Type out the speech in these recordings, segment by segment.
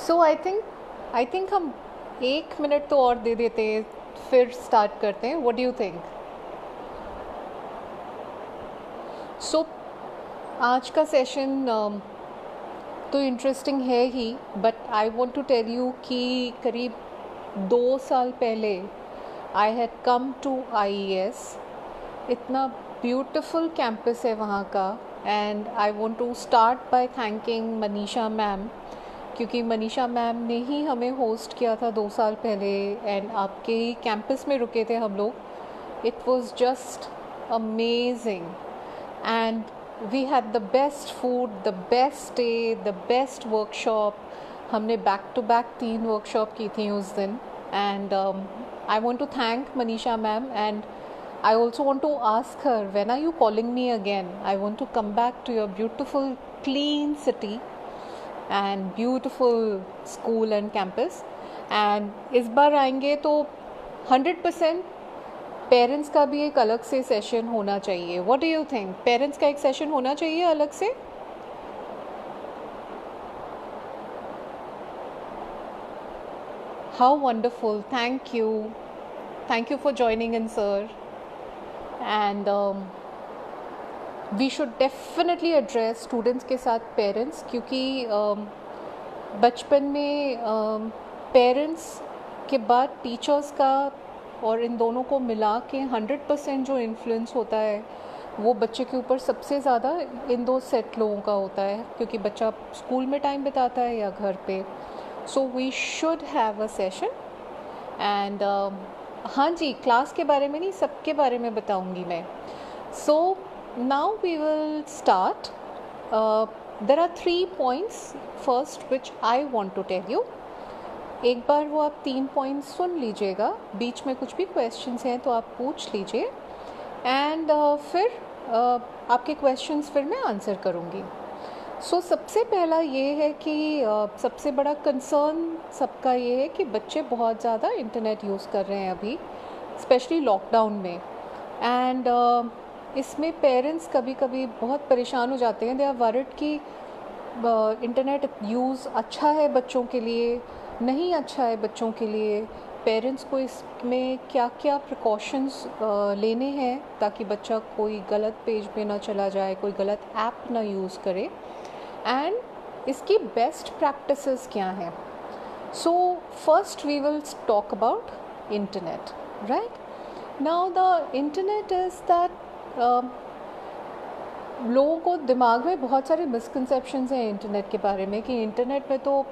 So I think हम 1 minute तो और दे देते हैं, फिर स्टार्ट करते हैं. What do you think? So आज का सेशन तो इंटरेस्टिंग है ही, but I want to tell you कि करीब 2 साल पहले I had come to IES. इतना ब्यूटीफुल कैंपस है वहाँ का. And I want to start by thanking Manisha ma'am, क्योंकि मनीषा मैम ने ही हमें होस्ट किया था 2 साल पहले एंड आपके ही कैंपस में रुके थे हम लोग. It was just amazing and we had the best food, the best day, the best workshop. हमने बैक टू बैक 3 वर्कशॉप की थी उस दिन. And I want to thank Manisha ma'am and I also want to ask her, when are you calling me again? I want to come back to your beautiful, clean city and beautiful school and campus. And इस बार आएंगे तो 100% parents का भी एक अलग से session होना चाहिए. What do you think? Parents का एक सेशन होना चाहिए अलग से? How wonderful. Thank you. Thank you for joining in, sir. And we should definitely address students के साथ पेरेंट्स, क्योंकि बचपन में पेरेंट्स के बाद टीचर्स का और इन दोनों को मिला के 100% जो इन्फ्लुएंस होता है वो बच्चे के ऊपर सबसे ज़्यादा इन 2 सेट लोगों का होता है, क्योंकि बच्चा स्कूल में टाइम बिताता है या घर पे. So we should have a session. And हाँ जी, क्लास के बारे में नहीं, सबके बारे में बताऊंगी मैं. So now we will start. There are 3 points first which I want to tell you. एक बार वो आप 3 पॉइंट्स सुन लीजिएगा, बीच में कुछ भी क्वेश्चंस हैं तो आप पूछ लीजिए एंड फिर आपके क्वेश्चंस फिर मैं आंसर करूँगी. सो सबसे पहला ये है कि सबसे बड़ा कंसर्न सबका ये है कि बच्चे बहुत ज़्यादा इंटरनेट यूज़ कर रहे हैं अभी, स्पेशली लॉकडाउन में. एंड इसमें पेरेंट्स कभी कभी बहुत परेशान हो जाते हैं. दे आर वरिड कि इंटरनेट यूज़ अच्छा है बच्चों के लिए, नहीं अच्छा है बच्चों के लिए. पेरेंट्स को इसमें क्या क्या प्रिकॉशंस लेने हैं ताकि बच्चा कोई गलत पेज पे ना चला जाए, कोई गलत ऐप ना यूज़ करे, एंड इसकी बेस्ट प्रैक्टिसेस क्या हैं. So first we will talk about internet. Right now the internet is that लोगों को दिमाग में बहुत सारे मिसकंसेप्शंस हैं इंटरनेट के बारे में कि इंटरनेट में तो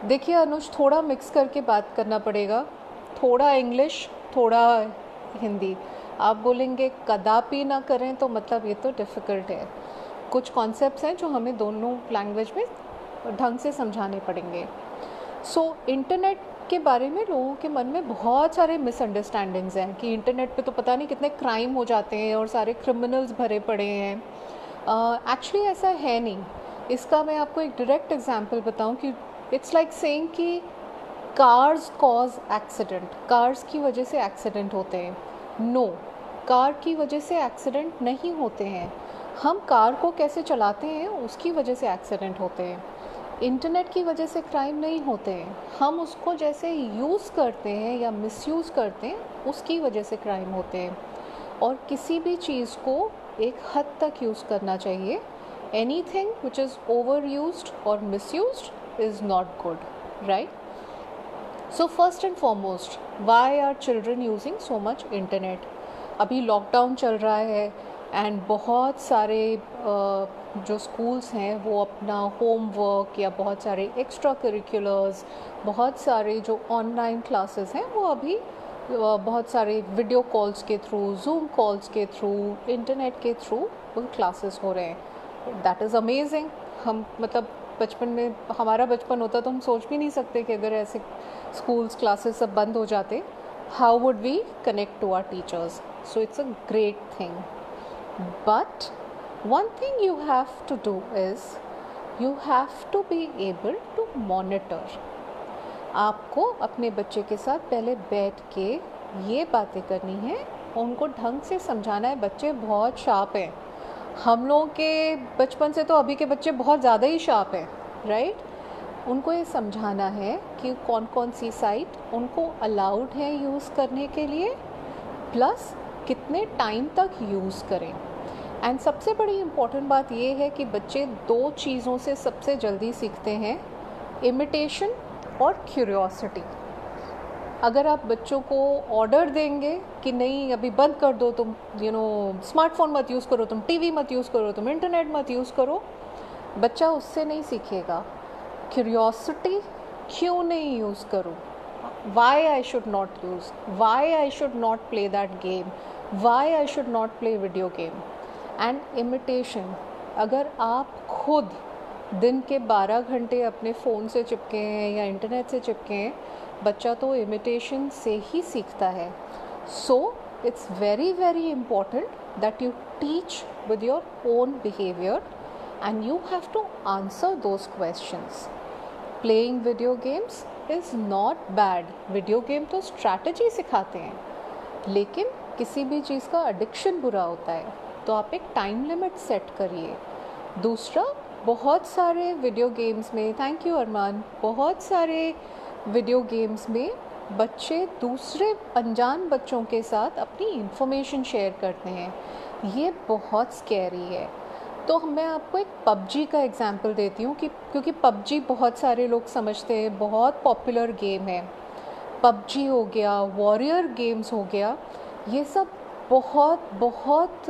देखिए अनुज, थोड़ा मिक्स करके बात करना पड़ेगा, थोड़ा इंग्लिश थोड़ा हिंदी. आप बोलेंगे कदापि ना करें तो मतलब ये तो डिफ़िकल्ट है. कुछ कॉन्सेप्ट्स हैं जो हमें दोनों लैंग्वेज में ढंग से समझाने पड़ेंगे. सो इंटरनेट के बारे में लोगों के मन में बहुत सारे मिसअंडरस्टैंडिंग्स हैं कि इंटरनेट पे तो पता नहीं कितने क्राइम हो जाते हैं और सारे क्रिमिनल्स भरे पड़े हैं. एक्चुअली ऐसा है नहीं. इसका मैं आपको एक डायरेक्ट एग्जांपल बताऊं कि इट्स लाइक सेइंग कि कार्स कॉज एक्सीडेंट, कार्स की वजह से एक्सीडेंट होते हैं. नो, कार की वजह से एक्सीडेंट नहीं होते हैं. हम कार को कैसे चलाते हैं उसकी वजह से एक्सीडेंट होते हैं. इंटरनेट की वजह से क्राइम नहीं होते हैं. हम उसको जैसे यूज़ करते हैं या मिसयूज़ करते हैं उसकी वजह से क्राइम होते हैं. और किसी भी चीज़ को एक हद तक यूज़ करना चाहिए. Anything which is over used और misused is not good. Right. So first and foremost, why are children using so much internet? अभी लॉकडाउन चल रहा है एंड बहुत सारे जो स्कूल्स हैं वो अपना होमवर्क या बहुत सारे एक्स्ट्रा करिकुलर्स, बहुत सारे जो ऑनलाइन क्लासेस हैं वो अभी बहुत सारे वीडियो कॉल्स के थ्रू, जूम कॉल्स के थ्रू, इंटरनेट के थ्रू वो क्लासेस हो रहे हैं. That is amazing. हम मतलब बचपन में हमारा बचपन होता तो हम सोच भी नहीं सकते कि अगर ऐसे स्कूल्स क्लासेस सब बंद हो जाते, how would we connect to our teachers. So it's a great thing. But one thing you have to do is you have to be able to monitor. आपको अपने बच्चे के साथ पहले बैठ के ये बातें करनी है, उनको ढंग से समझाना है. बच्चे बहुत शार्प हैं. हम लोगों के बचपन से तो अभी के बच्चे बहुत ज़्यादा ही शार्प हैं. राइट. उनको ये समझाना है कि कौन कौन सी साइट उनको अलाउड है यूज़ करने के लिए, प्लस कितने टाइम तक यूज़ करें। एंड सबसे बड़ी इम्पॉर्टेंट बात ये है कि बच्चे 2 चीज़ों से सबसे जल्दी सीखते हैं, इमिटेशन और क्यूरियोसिटी। अगर आप बच्चों को ऑर्डर देंगे कि नहीं अभी बंद कर दो, तुम स्मार्टफोन मत यूज़ करो, तुम टीवी मत यूज़ करो, तुम इंटरनेट मत यूज़ करो, बच्चा उससे नहीं सीखेगा। क्यूरियोसिटी, क्यों नहीं यूज़ करूँ, why I should not use, why I should not play that game, why I should not play video game. And imitation, अगर आप खुद दिन के 12 घंटे अपने फ़ोन से चिपके हैं या इंटरनेट से चिपके हैं, बच्चा तो इमिटेशन से ही सीखता है। So it's very very important that you teach with your own behaviour and you have to answer those questions. Playing video games is not bad. Video game तो स्ट्रैटेजी सिखाते हैं, लेकिन किसी भी चीज़ का एडिक्शन बुरा होता है, तो आप एक टाइम लिमिट सेट करिए। दूसरा, बहुत सारे वीडियो गेम्स में, थैंक यू अरमान, बहुत सारे वीडियो गेम्स में बच्चे दूसरे अनजान बच्चों के साथ अपनी इन्फॉर्मेशन शेयर करते हैं। ये बहुत स्कैरी है। तो मैं आपको एक पबजी का एग्जांपल देती हूँ कि क्योंकि पबजी बहुत सारे लोग समझते हैं बहुत पॉपुलर गेम है। पबजी हो गया, वॉरियर गेम्स हो गया, ये सब बहुत बहुत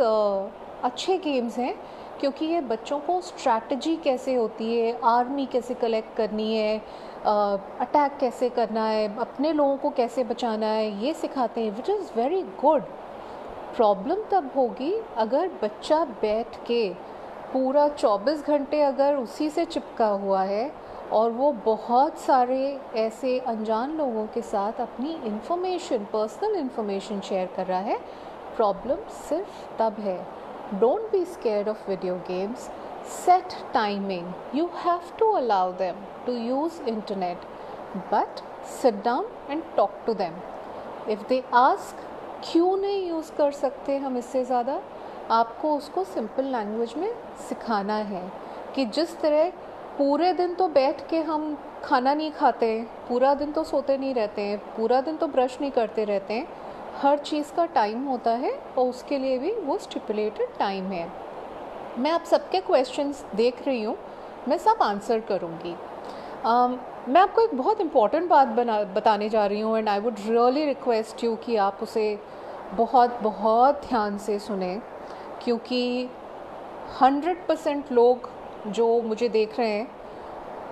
अच्छे गेम्स हैं, क्योंकि ये बच्चों को स्ट्रैटेजी कैसे होती है, आर्मी कैसे कलेक्ट करनी है, अटैक कैसे करना है, अपने लोगों को कैसे बचाना है, ये सिखाते हैं, विच इज़ वेरी गुड। प्रॉब्लम तब होगी अगर बच्चा बैठ के पूरा 24 घंटे अगर उसी से चिपका हुआ है और वो बहुत सारे ऐसे अनजान लोगों के साथ अपनी इन्फॉर्मेशन, पर्सनल इन्फॉर्मेशन शेयर कर रहा है। प्रॉब्लम सिर्फ तब है। Don't be scared of video games, set timing. You have to allow them to use internet, but sit down and talk to them. If they ask क्यों नहीं use कर सकते हम इससे ज़्यादा, आपको उसको सिंपल लैंग्वेज में सिखाना है कि जिस तरह पूरे दिन तो बैठ के हम खाना नहीं खाते, पूरा दिन तो सोते नहीं रहते हैं, पूरा दिन तो ब्रश नहीं करते रहते हैं, हर चीज़ का टाइम होता है और उसके लिए भी वो स्टिपुलेटेड टाइम है। मैं आप सबके क्वेश्चंस देख रही हूँ, मैं सब आंसर करूँगी। मैं आपको एक बहुत इम्पॉर्टेंट बात बताने जा रही हूँ, and I would really request you कि आप उसे बहुत बहुत ध्यान से सुने, क्योंकि 100% लोग जो मुझे देख रहे हैं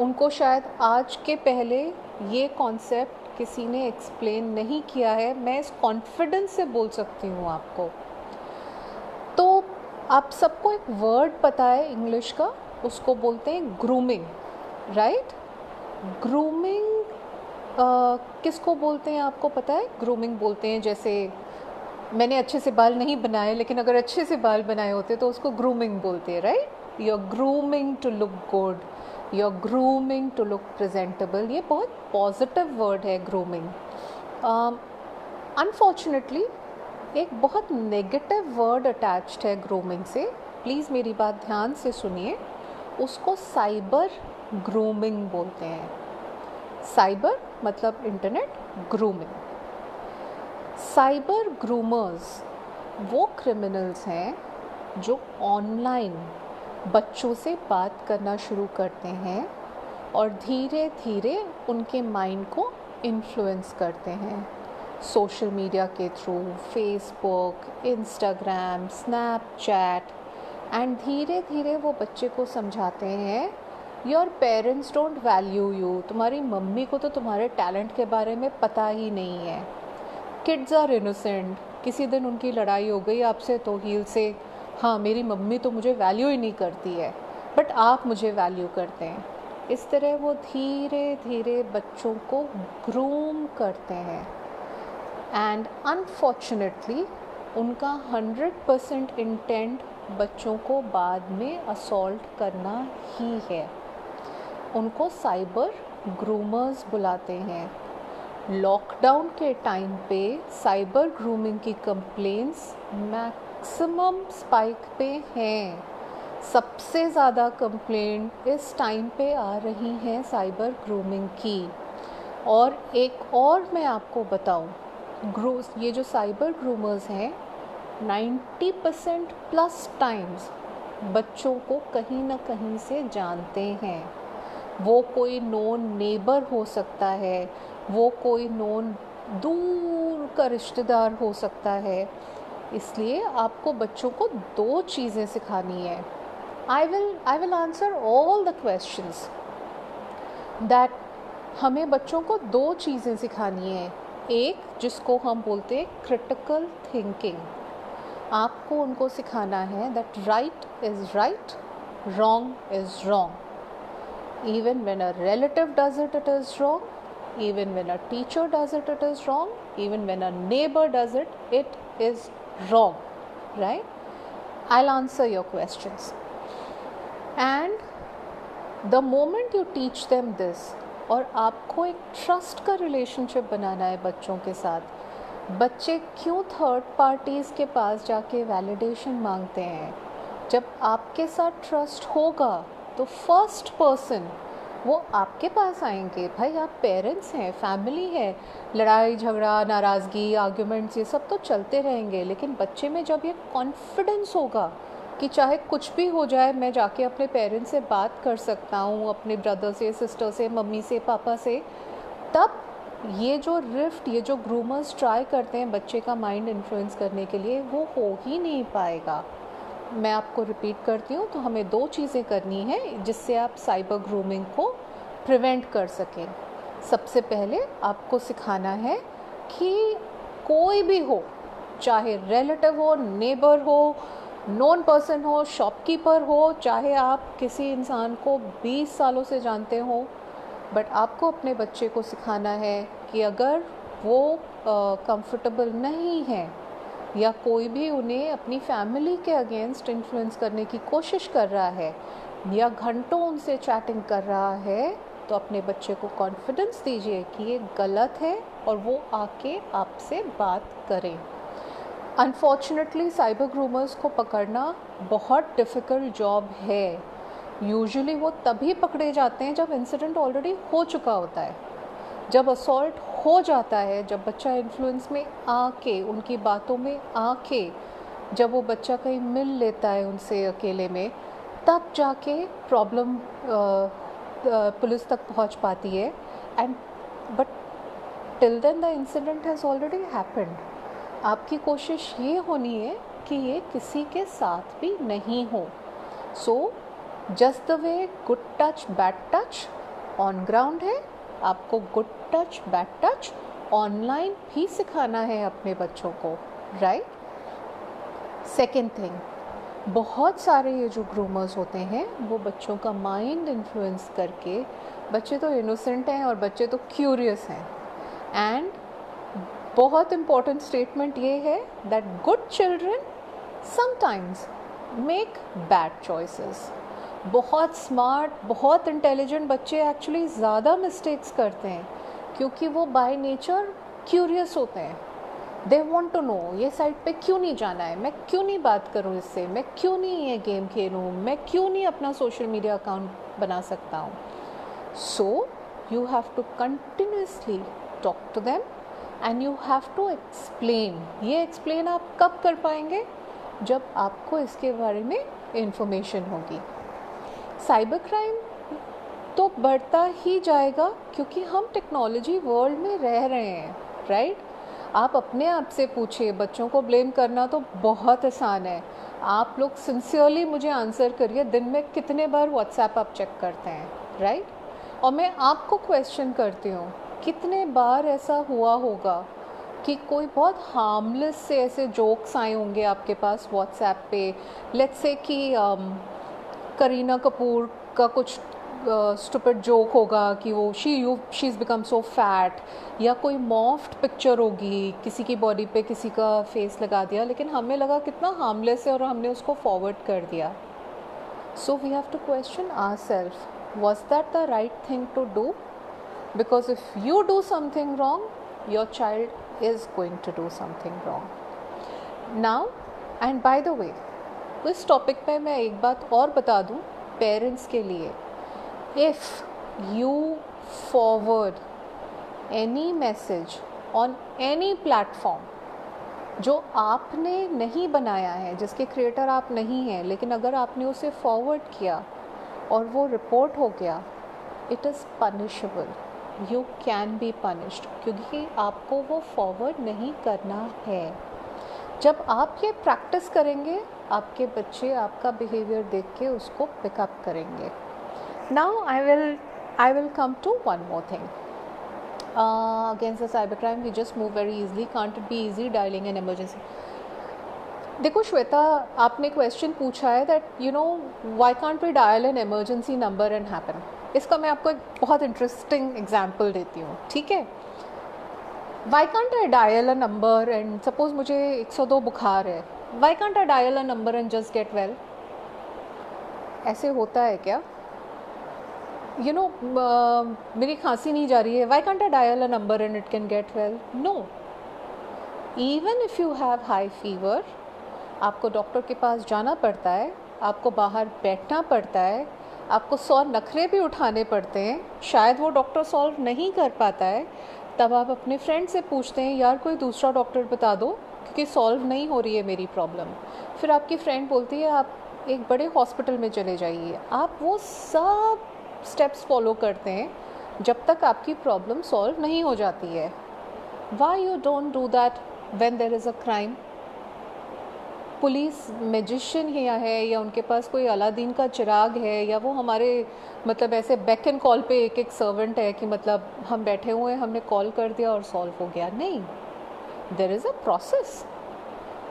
उनको शायद आज के पहले ये कॉन्सेप्ट किसी ने एक्सप्लेन नहीं किया है। मैं इस कॉन्फिडेंस से बोल सकती हूँ आपको। तो आप सबको एक वर्ड पता है इंग्लिश का, उसको बोलते हैं ग्रूमिंग, राइट? ग्रूमिंग किसको बोलते हैं आपको पता है? ग्रूमिंग बोलते हैं, जैसे मैंने अच्छे से बाल नहीं बनाए, लेकिन अगर अच्छे से बाल बनाए होते तो उसको ग्रूमिंग बोलते हैं, right? You are grooming to look good, you are grooming to look presentable. ये बहुत पॉजिटिव वर्ड है ग्रूमिंग। अनफॉर्चुनेटली एक बहुत नेगेटिव वर्ड अटैच्ड है ग्रूमिंग से। प्लीज़ मेरी बात ध्यान से सुनिए, उसको साइबर ग्रूमिंग बोलते हैं। साइबर मतलब इंटरनेट, ग्रूमिंग। साइबर ग्रूमर्स वो क्रिमिनल्स हैं जो ऑनलाइन बच्चों से बात करना शुरू करते हैं और धीरे धीरे उनके माइंड को इन्फ्लुएंस करते हैं सोशल मीडिया के through, Facebook, Instagram, Snapchat, and धीरे धीरे वो बच्चे को समझाते हैं your parents don't value you, तुम्हारी मम्मी को तो तुम्हारे टैलेंट के बारे में पता ही नहीं है। किड्स आर इनोसेंट, किसी दिन उनकी लड़ाई हो गई आपसे तो हील से, हाँ मेरी मम्मी तो मुझे वैल्यू ही नहीं करती है, बट आप मुझे वैल्यू करते हैं। इस तरह वो धीरे धीरे बच्चों को ग्रूम करते हैं, एंड अनफॉर्चुनेटली उनका 100% इंटेंट बच्चों को बाद में असॉल्ट करना ही है। उनको साइबर ग्रूमर्स बुलाते हैं। लॉकडाउन के टाइम पे साइबर ग्रूमिंग की कंप्लेंट्स मैक्सिमम स्पाइक पे हैं। सबसे ज़्यादा कंप्लेंट इस टाइम पे आ रही हैं साइबर ग्रूमिंग की। और एक और मैं आपको बताऊं, ये जो साइबर ग्रूमर्स हैं 90% प्लस टाइम्स बच्चों को कहीं ना कहीं से जानते हैं। वो कोई नोन नेबर हो सकता है, वो कोई नोन दूर का रिश्तेदार हो सकता है। इसलिए आपको बच्चों को दो चीज़ें सिखानी है। I will answer all the questions that हमें बच्चों को दो चीज़ें सिखानी है। एक जिसको हम बोलते हैं क्रिटिकल थिंकिंग। आपको उनको सिखाना है that right is right, wrong is wrong. Even when a relative does it, it is wrong. Even when a teacher does it, it is wrong. Even when a neighbour does it, it is wrong, right? I'll answer your questions. And the moment you teach them this, और आपको एक trust का relationship बनाना है बच्चों के साथ। बच्चे क्यों थर्ड पार्टीज़ के पास जाके वैलिडेशन मांगते हैं? जब आपके साथ ट्रस्ट होगा तो फर्स्ट पर्सन वो आपके पास आएंगे। भाई आप पेरेंट्स हैं, फैमिली है, लड़ाई झगड़ा नाराज़गी आर्ग्यूमेंट्स ये सब तो चलते रहेंगे, लेकिन बच्चे में जब ये कॉन्फिडेंस होगा कि चाहे कुछ भी हो जाए मैं जाके अपने पेरेंट्स से बात कर सकता हूँ, अपने ब्रदर से, सिस्टर से, मम्मी से, पापा से, तब ये जो रिफ्ट, ये जो ग्रूमर्स ट्राई करते हैं बच्चे का माइंड इन्फ्लुएंस करने के लिए, वो हो ही नहीं पाएगा। मैं आपको रिपीट करती हूँ, तो हमें दो चीज़ें करनी है जिससे आप साइबर ग्रूमिंग को प्रिवेंट कर सकें। सबसे पहले आपको सिखाना है कि कोई भी हो, चाहे रिलेटिव हो, नेबर हो, नॉन पर्सन हो, शॉपकीपर हो, चाहे आप किसी इंसान को 20 सालों से जानते हो, बट आपको अपने बच्चे को सिखाना है कि अगर वो कंफर्टेबल नहीं है या कोई भी उन्हें अपनी फैमिली के अगेंस्ट इन्फ्लुएंस करने की कोशिश कर रहा है या घंटों उनसे चैटिंग कर रहा है, तो अपने बच्चे को कॉन्फिडेंस दीजिए कि ये गलत है और वो आके आपसे बात करें। अनफॉर्चुनेटली साइबर ग्रूमर्स को पकड़ना बहुत डिफ़िकल्ट जॉब है। यूजुअली वो तभी पकड़े जाते हैं जब इंसिडेंट ऑलरेडी हो चुका होता है, जब असॉल्ट हो जाता है, जब बच्चा इन्फ्लुएंस में आके, उनकी बातों में आके, जब वो बच्चा कहीं मिल लेता है उनसे अकेले में, तब जाके प्रॉब्लम पुलिस तक पहुंच पाती है। And but till then the incident has already happened. आपकी कोशिश ये होनी है कि ये किसी के साथ भी नहीं हो। So just the way good touch bad touch on ground है, आपको good touch bad touch online भी सिखाना है अपने बच्चों को, राइट? सेकेंड थिंग, बहुत सारे ये जो ग्रूमर्स होते हैं वो बच्चों का माइंड इन्फ्लुएंस करके, बच्चे तो इनोसेंट हैं और बच्चे तो क्यूरियस हैं, एंड बहुत इम्पॉर्टेंट स्टेटमेंट ये है that good children sometimes make bad choices. बहुत स्मार्ट, बहुत इंटेलिजेंट बच्चे एक्चुअली ज़्यादा मिस्टेक्स करते हैं क्योंकि वो बाय नेचर क्यूरियस होते हैं। दे वॉन्ट टू नो ये साइट पे क्यों नहीं जाना है, मैं क्यों नहीं बात करूँ इससे, मैं क्यों नहीं ये गेम खेलूँ, मैं क्यों नहीं अपना सोशल मीडिया अकाउंट बना सकता हूँ। So you have to continuously talk to them and you have to explain. ये एक्सप्लेन आप कब कर पाएंगे? जब आपको इसके बारे में इंफॉर्मेशन होगी। साइबर क्राइम तो बढ़ता ही जाएगा क्योंकि हम टेक्नोलॉजी वर्ल्ड में रह रहे हैं, राइट? आप अपने आप से पूछिए, बच्चों को ब्लेम करना तो बहुत आसान है। आप लोग सिंसियरली मुझे आंसर करिए, दिन में कितने बार व्हाट्सएप आप चेक करते हैं, राइट? और मैं आपको क्वेश्चन करती हूँ, कितने बार ऐसा हुआ होगा कि कोई बहुत हार्मलेस से ऐसे जोक्स आए होंगे आपके पास व्हाट्सएप पे, लेट्स से कि करीना कपूर का कुछ स्टूपिड जोक होगा कि वो she is become so fat, या कोई मॉफ्ड पिक्चर होगी, किसी की बॉडी पे किसी का फेस लगा दिया, लेकिन हमें लगा कितना हार्मलेस है और हमने उसको फॉरवर्ड कर दिया। So we have to question ourselves, was that the right thing to do? Because if you do something wrong, your child is going to do something wrong. Now, and by the way, इस topic पे मैं एक बात और बता दूं parents के लिए, if you forward any message on any platform जो आपने नहीं बनाया है, जिसके क्रिएटर आप नहीं हैं, लेकिन अगर आपने उसे फॉरवर्ड किया और वो रिपोर्ट हो गया, it is punishable, you can be punished, क्योंकि आपको वो फॉरवर्ड नहीं करना है। जब आप ये प्रैक्टिस करेंगे, आपके बच्चे आपका बिहेवियर देख के उसको पिकअप करेंगे। Now I will come to one more thing against the cybercrime. We just move very easily. Can't it be easy dialing an emergency? देखो श्वेता, आपने क्वेश्चन पूछा है that you know why can't we dial an emergency number and happen. इसका मैं आपको एक बहुत interesting example देती हूँ, ठीक है। Why can't I dial a number and suppose मुझे 102 बुखार है, why can't I dial a number and just get well? ऐसे होता है क्या? यू नो मेरी खांसी नहीं जा रही है, why can't I dial a number and it can get well? No, even if you have high fever, आपको डॉक्टर के पास जाना पड़ता है, आपको बाहर बैठना पड़ता है, आपको 100 नखरे भी उठाने पड़ते हैं, शायद वो डॉक्टर सॉल्व नहीं कर पाता है, तब आप अपने फ्रेंड से पूछते हैं यार कोई दूसरा डॉक्टर बता दो क्योंकि सॉल्व नहीं हो रही है मेरी प्रॉब्लम। फिर आपकी फ्रेंड बोलती है आप एक बड़े हॉस्पिटल में चले जाइए। आप वो सब स्टेप्स फॉलो करते हैं जब तक आपकी प्रॉब्लम सॉल्व नहीं हो जाती है। Why you don't do that when there is a crime? Police magician है या उनके पास कोई अलादीन का चिराग है, या वो हमारे मतलब ऐसे बैक एंड कॉल पे एक सर्वेंट है कि मतलब हम बैठे हुए हैं, हमने कॉल कर दिया और सॉल्व हो गया? नहीं, देयर इज़ अ प्रोसेस।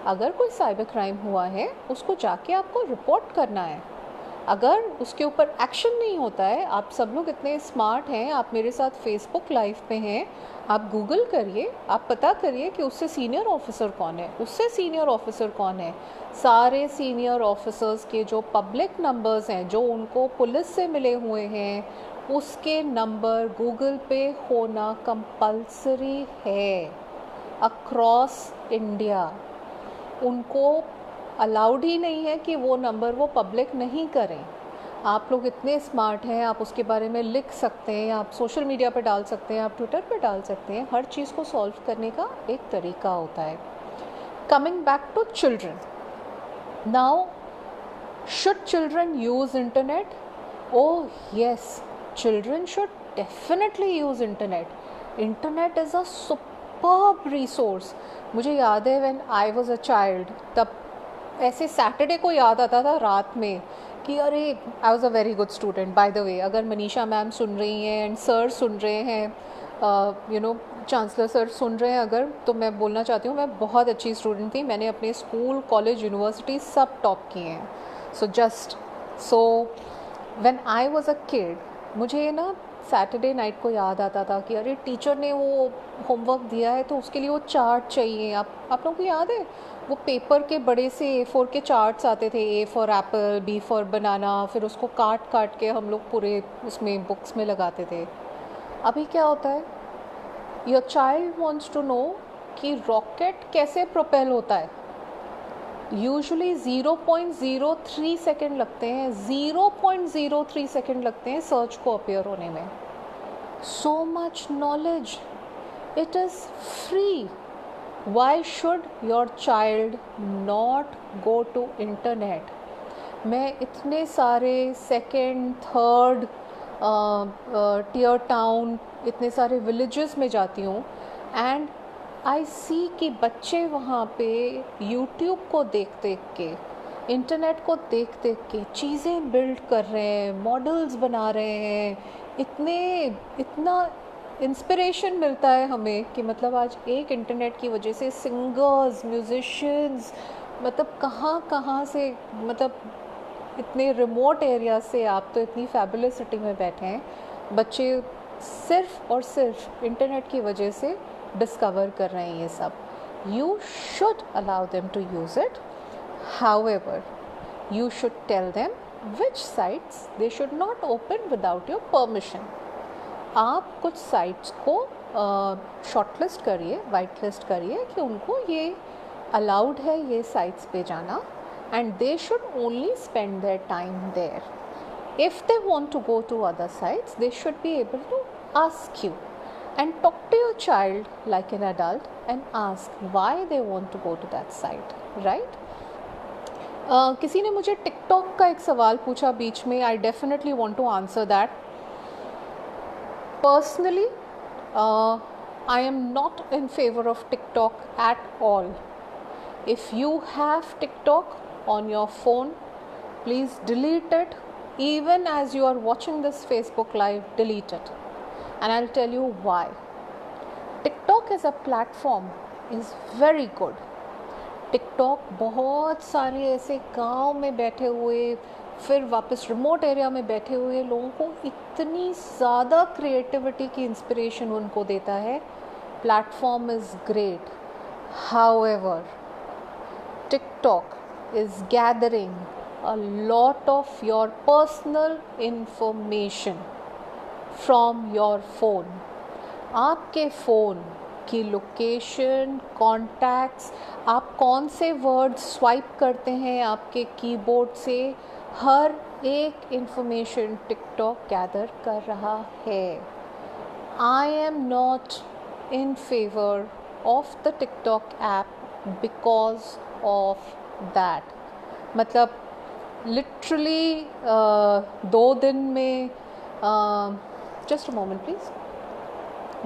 अगर कोई साइबर क्राइम हुआ है उसको जाके आपको रिपोर्ट करना है। अगर उसके ऊपर एक्शन नहीं होता है, आप सब लोग इतने स्मार्ट हैं, आप मेरे साथ फेसबुक लाइव पे हैं, आप गूगल करिए, आप पता करिए कि उससे सीनियर ऑफिसर कौन है, उससे सीनियर ऑफिसर कौन है। सारे सीनियर ऑफिसर्स के जो पब्लिक नंबर्स हैं, जो उनको पुलिस से मिले हुए हैं, उसके नंबर गूगल पे होना कंपल्सरी है अक्रॉस इंडिया। उनको अलाउड ही नहीं है कि वो नंबर वो पब्लिक नहीं करें। आप लोग इतने स्मार्ट हैं, आप उसके बारे में लिख सकते हैं, आप सोशल मीडिया पे डाल सकते हैं, आप ट्विटर पे डाल सकते हैं। हर चीज़ को सॉल्व करने का एक तरीका होता है। Coming back to children, now should children use internet? Oh yes, children should definitely use internet. Internet is a superb resource. मुझे याद है when I was a child, तब ऐसे सैटरडे को याद आता था रात में कि अरे I was a very good student. Bye the वे, अगर मनीषा मैम सुन रही हैं एंड सर सुन रहे हैं, यू नो चांसलर सर सुन रहे हैं अगर, तो मैं बोलना चाहती हूँ मैं बहुत अच्छी स्टूडेंट थी। मैंने अपने स्कूल, कॉलेज, यूनिवर्सिटी सब टॉप किए हैं। So when I was a kid, मुझे ना सैटरडे नाइट को याद आता था कि अरे टीचर ने वो होमवर्क दिया है तो उसके लिए वो चार्ट चाहिए। आप लोगों को याद है वो पेपर के बड़े से A4 के चार्ट्स आते थे, A for Apple, B for बनाना, फिर उसको काट काट के हम लोग पूरे उसमें बुक्स में लगाते थे। अभी क्या होता है, your child wants to know कि रॉकेट कैसे प्रोपेल होता है। यूजुअली 0.03 सेकेंड लगते हैं, 0.03 सेकेंड लगते हैं सर्च को अपीयर होने में। So much knowledge, it is free. Why should your child not go to internet? मैं इतने सारे सेकेंड, थर्ड टियर टाउन, इतने सारे विलेजेस में जाती हूँ एंड आई सी कि बच्चे वहाँ पे यूट्यूब को देख देख के, इंटरनेट को देख देख के चीज़ें बिल्ड कर रहे हैं, मॉडल्स बना रहे हैं। इतना इंस्पिरेशन मिलता है हमें कि मतलब आज एक इंटरनेट की वजह से सिंगर्स, म्यूजिशियंस, मतलब कहाँ कहाँ से, मतलब इतने रिमोट एरिया से, आप तो इतनी फैबुलस सिटी में बैठे हैं, बच्चे सिर्फ और सिर्फ इंटरनेट की वजह से डिस्कवर कर रहे हैं ये सब। You should allow them to use it, however you should tell them which sites they should not open without your permission. आप कुछ साइट्स को शॉर्टलिस्ट करिए, वाइट लिस्ट करिए कि उनको ये अलाउड है ये साइट्स पे जाना, and they should only spend their time there. If they want to go to other sites, they should be able to ask you and talk to your child like an adult and ask why they want to go to that site, right? किसी ने मुझे TikTok का एक सवाल पूछा बीच में. I definitely want to answer that. Personally I am not in favour of TikTok at all. If you have TikTok on your phone, please delete it. Even as you are watching this Facebook live, delete it. And I'll tell you why. TikTok as a platform is very good. TikTok बहुत सारे ऐसे गांव में बैठे हुए फिर वापस remote area में बैठे हुए लोगों को इतनी ज़्यादा क्रिएटिविटी की इंस्पिरेशन उनको देता है. Platform is great. However, TikTok is gathering a lot of your personal information from your phone. आपके फ़ोन की लोकेशन, कॉन्टैक्ट्स, आप कौन से वर्ड्स स्वाइप करते हैं आपके कीबोर्ड से, हर एक इंफॉर्मेशन टिकटॉक गैदर कर रहा है. आई am not in favour of the TikTok app because of that. मतलब लिटरली 2 दिन में just a moment please,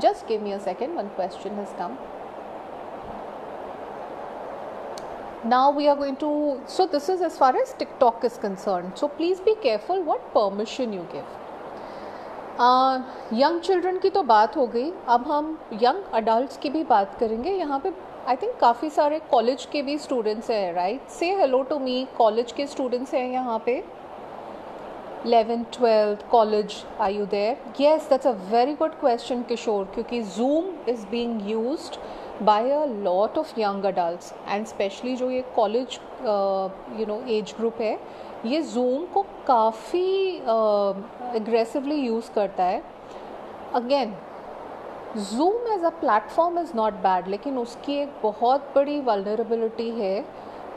just give me a second, one question has come. Now we are going to, so this is as far as TikTok is concerned. So please be careful what permission you give. Young children की तो बात हो गई. अब हम young adults की भी बात करेंगे. यहाँ पे आई थिंक काफ़ी सारे कॉलेज के भी स्टूडेंट्स हैं, right? Say hello to me. College के स्टूडेंट्स हैं यहाँ पे. 11th 12th college, are you there? Yes, that's a very good question Kishore, क्योंकि Zoom is being used by a lot of young adults and specially जो ये college age group है, ये Zoom को काफ़ी एग्रेसिवली यूज़ करता है. Again, Zoom as a platform is not bad, लेकिन उसकी एक बहुत बड़ी वल्नरेबिलिटी है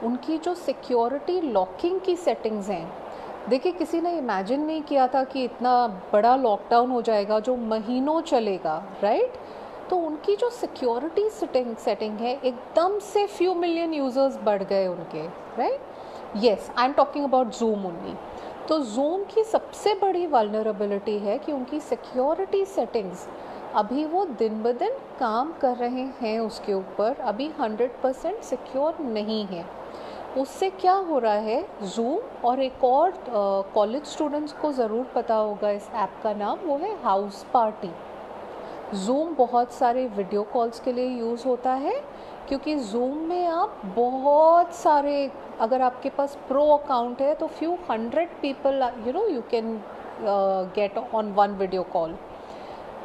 उनकी जो सिक्योरिटी लॉकिंग की सेटिंग्स हैं. देखिए, किसी ने इमेजिन नहीं किया था कि इतना बड़ा लॉकडाउन हो जाएगा जो महीनों चलेगा, राइट? तो उनकी जो सिक्योरिटी सेटिंग है, एकदम से फ्यू मिलियन यूज़र्स बढ़ गए उनके, right? Yes, I am talking about Zoom only. तो Zoom की सबसे बड़ी वल्नरेबिलिटी है कि उनकी सिक्योरिटी सेटिंग्स अभी वो दिन ब दिन काम कर रहे हैं उसके ऊपर, अभी 100% सिक्योर नहीं है. उससे क्या हो रहा है, Zoom और एक और कॉलेज स्टूडेंट्स को ज़रूर पता होगा इस ऐप का नाम, वो है हाउस पार्टी. Zoom बहुत सारे वीडियो कॉल्स के लिए यूज़ होता है, क्योंकि Zoom में आप बहुत सारे, अगर आपके पास प्रो अकाउंट है तो few 100 people you can get on one video call.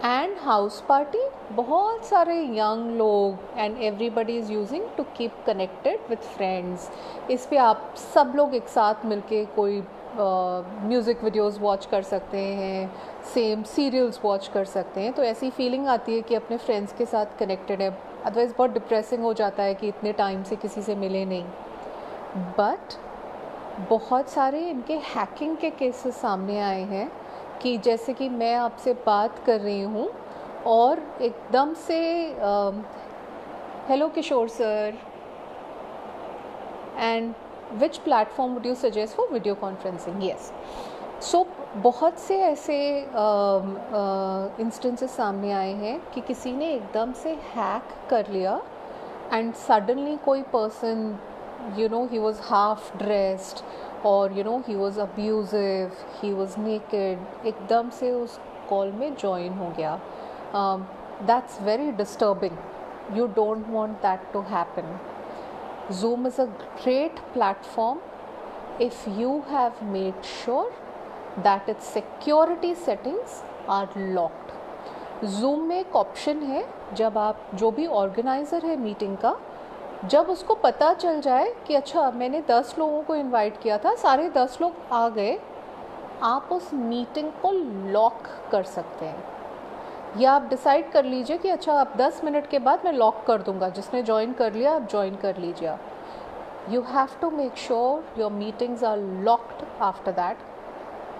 And house party बहुत सारे यंग लोग and everybody is using to keep connected with friends. इस पे आप सब लोग एक साथ मिलके कोई म्यूज़िक वीडियोस वॉच कर सकते हैं, सेम सीरियल्स वॉच कर सकते हैं. तो ऐसी फीलिंग आती है कि अपने फ्रेंड्स के साथ कनेक्टेड है. अदरवाइज़ बहुत डिप्रेसिंग हो जाता है कि इतने टाइम से किसी से मिले नहीं. बट बहुत सारे इनके हैकिंग के केसेस सामने आए हैं कि जैसे कि मैं आपसे बात कर रही हूँ और एकदम से hello Kishore sir, and which platform would you suggest for video conferencing? Yes. So बहुत से ऐसे इंस्टेंसेस सामने आए हैं कि किसी ने एकदम से हैक कर लिया एंड सडनली कोई person, he was half dressed और he was abusive, he was naked, एकदम से उस कॉल में ज्वाइन हो गया. That's very disturbing. You don't want that to happen. Zoom is a great platform if you have made sure that its security settings are locked. Zoom में एक option है, जब आप जो भी ऑर्गेनाइज़र है मीटिंग का, जब उसको पता चल जाए कि अच्छा मैंने 10 लोगों को इनवाइट किया था, सारे 10 लोग आ गए, आप उस मीटिंग को लॉक कर सकते हैं. या आप डिसाइड कर लीजिए कि अच्छा अब 10 मिनट के बाद मैं लॉक कर दूंगा, जिसने ज्वाइन कर लिया आप ज्वाइन कर लीजिए. You have to make sure your meetings are locked after that.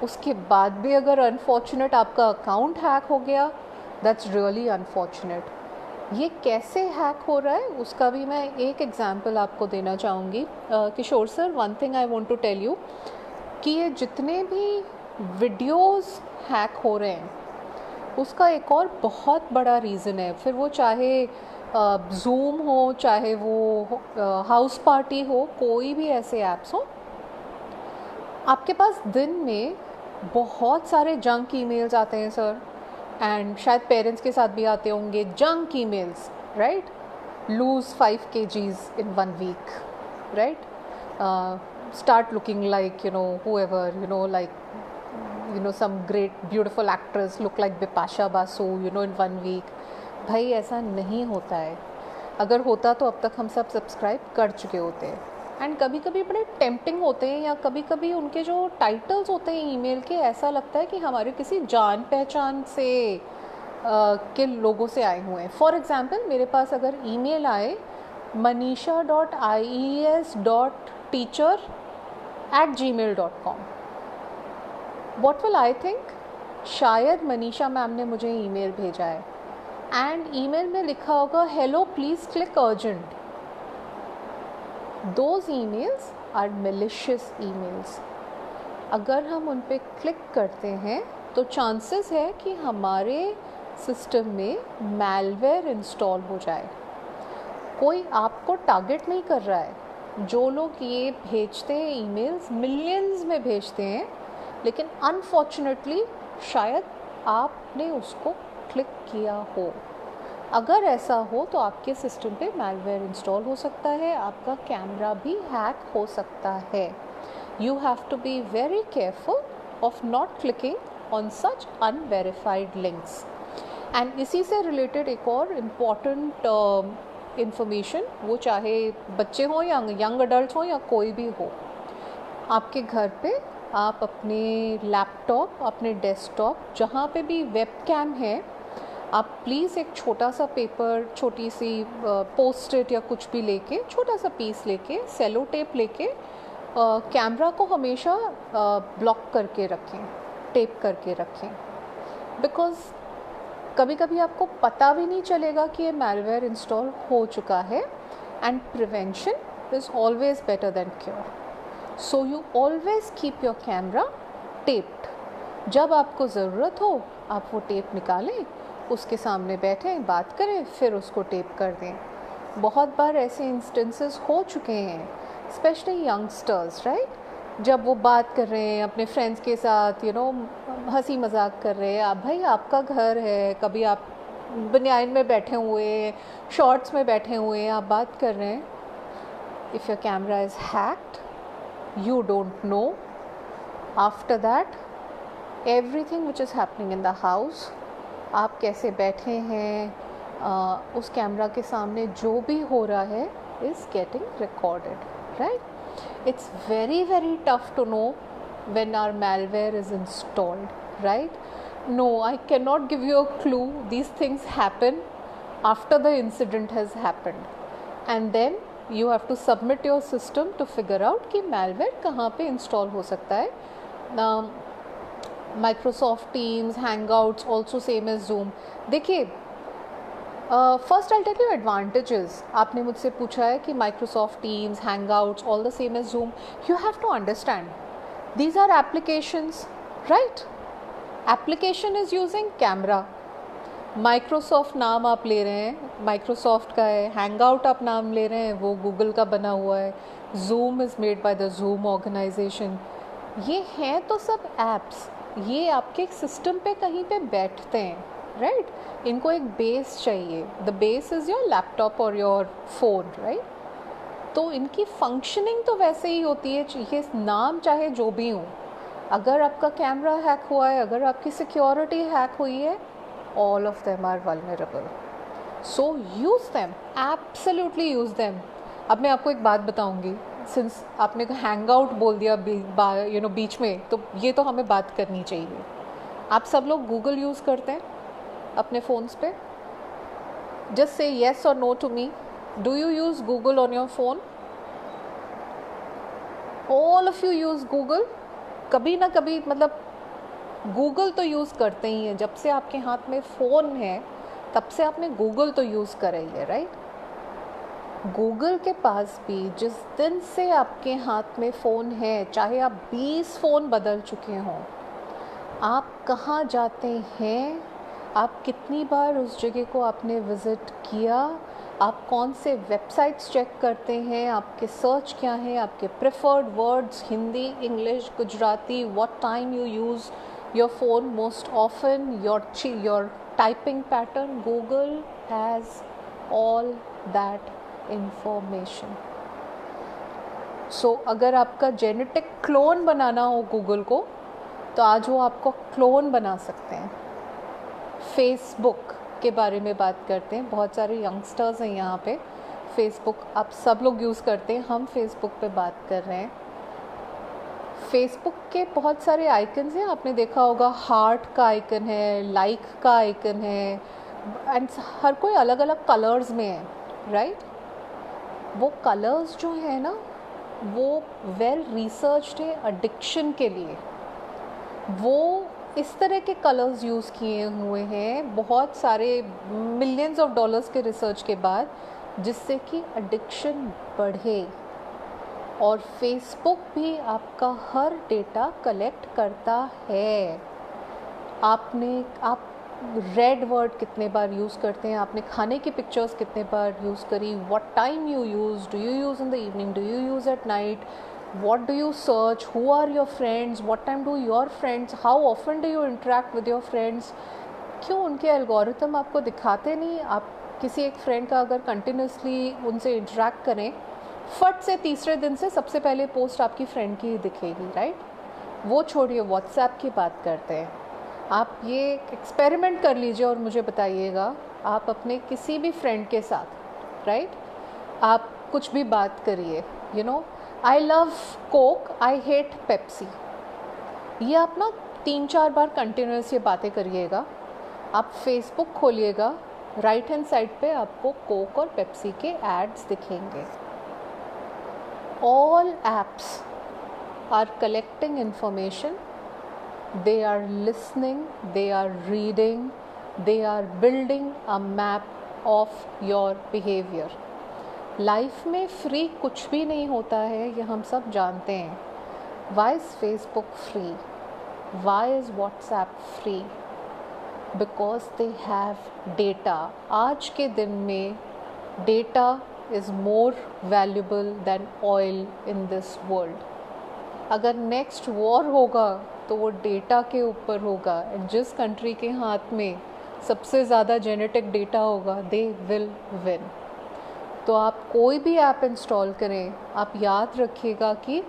उसके बाद भी अगर अनफॉर्चुनेट आपका अकाउंट हैक हो गया, दैट्स रियली अनफॉर्चुनेट. ये कैसे हैक हो रहा है उसका भी मैं एक एग्जांपल आपको देना चाहूँगी. Kishore sir, one thing I want to tell you कि ये जितने भी वीडियोस हैक हो रहे हैं उसका एक और बहुत बड़ा रीज़न है. फिर वो चाहे ज़ूम हो, चाहे वो हाउस पार्टी हो, कोई भी ऐसे ऐप्स हो, आपके पास दिन में बहुत सारे जंक ईमेल्स आते हैं सर. एंड शायद पेरेंट्स के साथ भी आते होंगे junk emails, right. Lose 5 kgs in 1 week, right. Start looking like, whoever, like, some great beautiful actress look like Bipasha Basu, in 1 week. भाई ऐसा नहीं होता है. अगर होता तो अब तक हम सब सब्सक्राइब कर चुके होते हैं. एंड कभी कभी बड़े टेम्पटिंग होते हैं, या कभी कभी उनके जो टाइटल्स होते हैं ईमेल के, ऐसा लगता है कि हमारे किसी जान पहचान से के लोगों से आए हुए हैं. फॉर एग्ज़ाम्पल, मेरे पास अगर ईमेल आए manisha.ies.teacher@gmail.com, what will I think? शायद मनीषा मैम ने मुझे ईमेल भेजा है एंड ईमेल में लिखा होगा hello please click urgent. Those emails are malicious emails. अगर हम उन पे क्लिक करते हैं तो चांसेस है कि हमारे सिस्टम में मैलवेयर इंस्टॉल हो जाए. कोई आपको टारगेट नहीं कर रहा है. जो लोग ये भेजते हैं ईमेल्स, मिलियंस में भेजते हैं, लेकिन अनफॉर्चुनेटली शायद आपने उसको क्लिक किया हो. अगर ऐसा हो तो आपके सिस्टम पे मैलवेयर इंस्टॉल हो सकता है, आपका कैमरा भी हैक हो सकता है. You have to be very careful of not clicking on such unverified links. And इसी से रिलेटेड एक और इम्पॉर्टेंट इंफॉर्मेशन, वो चाहे बच्चे हों या यंग अडल्ट हों या कोई भी हो, आपके घर पे आप अपने लैपटॉप, अपने डेस्कटॉप, जहाँ पे भी वेबकैम है, आप प्लीज़ एक छोटा सा पेपर, छोटी सी पोस्ट-इट या कुछ भी लेके, छोटा सा पीस लेके, सेलो टेप लेके कैमरा को हमेशा ब्लॉक करके रखें, टेप करके रखें. बिकॉज़ कभी कभी आपको पता भी नहीं चलेगा कि ये मैलवेयर इंस्टॉल हो चुका है. And prevention is always better than cure. So you always keep your camera taped. जब आपको ज़रूरत हो आप वो टेप निकालें, उसके सामने बैठें, बात करें, फिर उसको टेप कर दें. बहुत बार ऐसे इंस्टेंसेस हो चुके हैं, स्पेशली यंगस्टर्स, राइट. जब वो बात कर रहे हैं अपने फ्रेंड्स के साथ, हंसी मजाक कर रहे हैं, आप भाई आपका घर है, कभी आप बनियान में बैठे हुए, शॉर्ट्स में बैठे हुए, आप बात कर रहे हैं. If your camera is hacked, you don't know. After that, everything which is happening in the house, आप कैसे बैठे हैं, उस कैमरा के सामने जो भी हो रहा है is getting recorded, right? It's very very tough to know when our malware is installed, right? No, I cannot give you a clue. These things happen after the incident has happened, and then you have to submit your system to figure out कि malware कहाँ पे install हो सकता है. Microsoft Teams, Hangouts, also same as Zoom. देखिए, first I'll tell you advantages. आपने मुझसे पूछा है कि Microsoft Teams, Hangouts, all the same as Zoom. You have to understand, these are applications, right? Application is using camera. Microsoft नाम आप ले रहे हैं, माइक्रोसॉफ्ट का है. हैंगआउट आप नाम ले रहे हैं, वो गूगल का बना हुआ है. Zoom is made by the Zoom organisation. ये हैं तो सब ऐप्स, ये आपके सिस्टम पे कहीं पे बैठते हैं, राइट. इनको एक बेस चाहिए. The base is your laptop और योर फ़ोन, राइट. तो इनकी फंक्शनिंग तो वैसे ही होती है, ये नाम चाहे जो भी हो. अगर आपका कैमरा हैक हुआ है, अगर आपकी सिक्योरिटी हैक हुई है, all of them are vulnerable. So use them, absolutely use them. अब मैं आपको एक बात बताऊंगी, सिंस आपने हैंगआउट बोल दिया बीच में, तो ये तो हमें बात करनी चाहिए. आप सब लोग गूगल यूज़ करते हैं अपने फ़ोन्स पे? जस्ट से येस और no to me. Do you use Google on your phone? All of you use Google, कभी ना कभी, मतलब गूगल तो यूज़ करते ही हैं। जब से आपके हाथ में फ़ोन है तब से आपने गूगल तो यूज़ करा ही है, राइट। गूगल के पास भी जिस दिन से आपके हाथ में फ़ोन है, चाहे आप 20 फ़ोन बदल चुके हों, आप कहाँ जाते हैं, आप कितनी बार उस जगह को आपने विज़िट किया, आप कौन से वेबसाइट्स चेक करते हैं, आपके सर्च क्या हैं, आपके preferred words Hindi, English, Gujarati, what time you use your phone most often, your typing pattern, Google has all that information. So अगर आपका जेनेटिक क्लोन बनाना हो गूगल को, तो आज वो आपको क्लोन बना सकते हैं। फेसबुक के बारे में बात करते हैं। बहुत सारे यंगस्टर्स हैं यहाँ पे, फेसबुक आप सब लोग यूज़ करते हैं, हम फेसबुक पे बात कर रहे हैं। फेसबुक के बहुत सारे आइकन्स हैं, आपने देखा होगा, हार्ट का आइकन है, लाइक का आइकन है, एंड हर कोई अलग अलग कलर्स में है, राइट। वो कलर्स जो है ना, वो वेल रिसर्च्ड है एडिक्शन के लिए। वो इस तरह के कलर्स यूज़ किए हुए हैं बहुत सारे मिलियंस ऑफ डॉलर्स के रिसर्च के बाद, जिससे कि एडिक्शन बढ़े। और फेसबुक भी आपका हर डेटा कलेक्ट करता है। आप रेड वर्ड कितने बार यूज़ करते हैं, आपने खाने की पिक्चर्स कितने बार यूज़ करी, what time you use, do you use in the evening, do you use at night, what do you search, who are your friends, what time do your friends, how often do you interact with your friends। क्यों उनके algorithm आपको दिखाते नहीं। आप किसी एक friend का अगर कंटिन्यूसली उनसे इंटरेक्ट करें, फट से तीसरे दिन से सबसे पहले पोस्ट आपकी फ्रेंड की ही दिखेगी, राइट। वो छोड़िए, व्हाट्सएप की बात करते हैं। आप ये एक्सपेरिमेंट कर लीजिए और मुझे बताइएगा, आप अपने किसी भी फ्रेंड के साथ, राइट, आप कुछ भी बात करिए, you know, I love Coke, I hate Pepsi, ये आप ना 3-4 बार कंटिन्यूस ये बातें करिएगा। आप फेसबुक खोलिएगा, राइट हैंड साइड पे आपको कोक और पेप्सी के एड्स दिखेंगे। All apps are collecting information, they are listening, they are reading, they are building a map of your behavior। Life में फ्री कुछ भी नहीं होता है, ये हम सब जानते हैं। Why is Facebook free? Why is WhatsApp free? Because they have data। आज के दिन में data is more valuable than oil in this world। अगर नेक्स्ट वॉर होगा तो वो डेटा के ऊपर होगा, जिस कंट्री के हाथ में सबसे ज़्यादा जेनेटिक डेटा होगा, दे विल विन। तो आप कोई भी ऐप इंस्टॉल करें, आप याद रखिएगा कि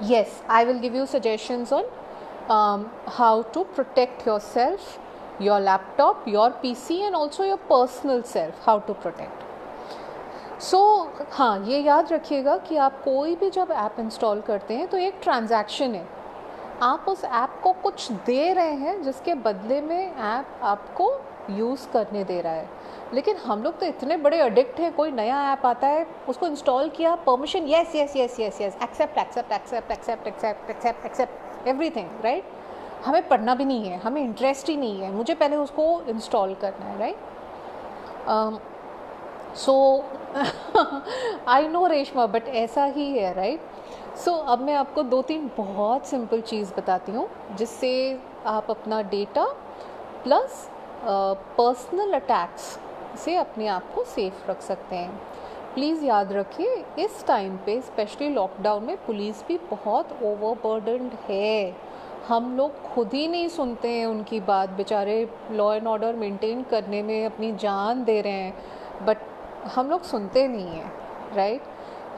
yes, I will give you suggestions on how to protect yourself, your laptop, your PC and also your personal self, how to protect. So हाँ, ये याद रखिएगा कि आप कोई भी जब ऐप इंस्टॉल करते हैं तो एक ट्रांजैक्शन है, आप उस ऐप को कुछ दे रहे हैं जिसके बदले में ऐप आपको यूज़ करने दे रहा है। लेकिन हम लोग तो इतने बड़े एडिक्ट हैं, कोई नया ऐप आता है, उसको इंस्टॉल किया, permission yes yes yes yes yes, accept accept accept accept accept accept accept everything, right. हमें पढ़ना भी नहीं है, हमें इंटरेस्ट ही नहीं है, मुझे पहले उसको इंस्टॉल करना है, right. So I know Reshma, but ऐसा ही है, राइट। सो अब मैं आपको 2-3 बहुत सिंपल चीज़ बताती हूँ जिससे आप अपना डेटा प्लस पर्सनल अटैक्स से अपने आप को सेफ रख सकते हैं। प्लीज़ याद रखिए, इस टाइम पे स्पेशली लॉकडाउन में पुलिस भी बहुत ओवरबर्डन्ड है। हम लोग खुद ही नहीं सुनते हैं उनकी बात, बेचारे लॉ एंड ऑर्डर मेंटेन करने में अपनी जान दे रहे हैं, बट हम लोग सुनते नहीं हैं, राइट।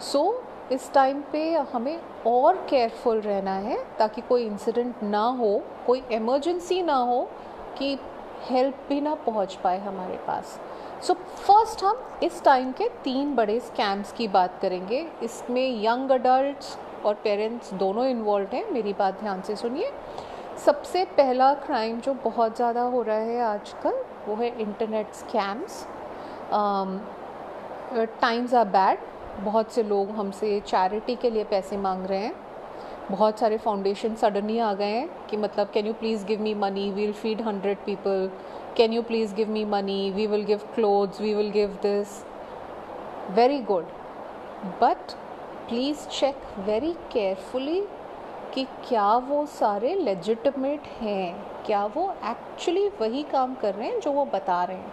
सो इस टाइम पे हमें और केयरफुल रहना है ताकि कोई इंसिडेंट ना हो, कोई इमरजेंसी ना हो कि हेल्प भी ना पहुंच पाए हमारे पास। सो फर्स्ट हम इस टाइम के 3 बड़े स्कैम्स की बात करेंगे। इसमें यंग अडल्ट्स और पेरेंट्स दोनों इन्वॉल्व हैं, मेरी बात ध्यान से सुनिए। सबसे पहला क्राइम जो बहुत ज़्यादा हो रहा है आजकल, वो है internet scams. Times are bad, बहुत से लोग हमसे चैरिटी के लिए पैसे मांग रहे हैं, बहुत सारे फाउंडेशन सडनली आ गए हैं कि मतलब can you please give me money, we will feed 100 people, can you please give me money, we will give clothes, we will give this. Very good, but please check very carefully कि क्या वो सारे legitimate हैं, क्या वो actually वही काम कर रहे हैं जो वो बता रहे हैं.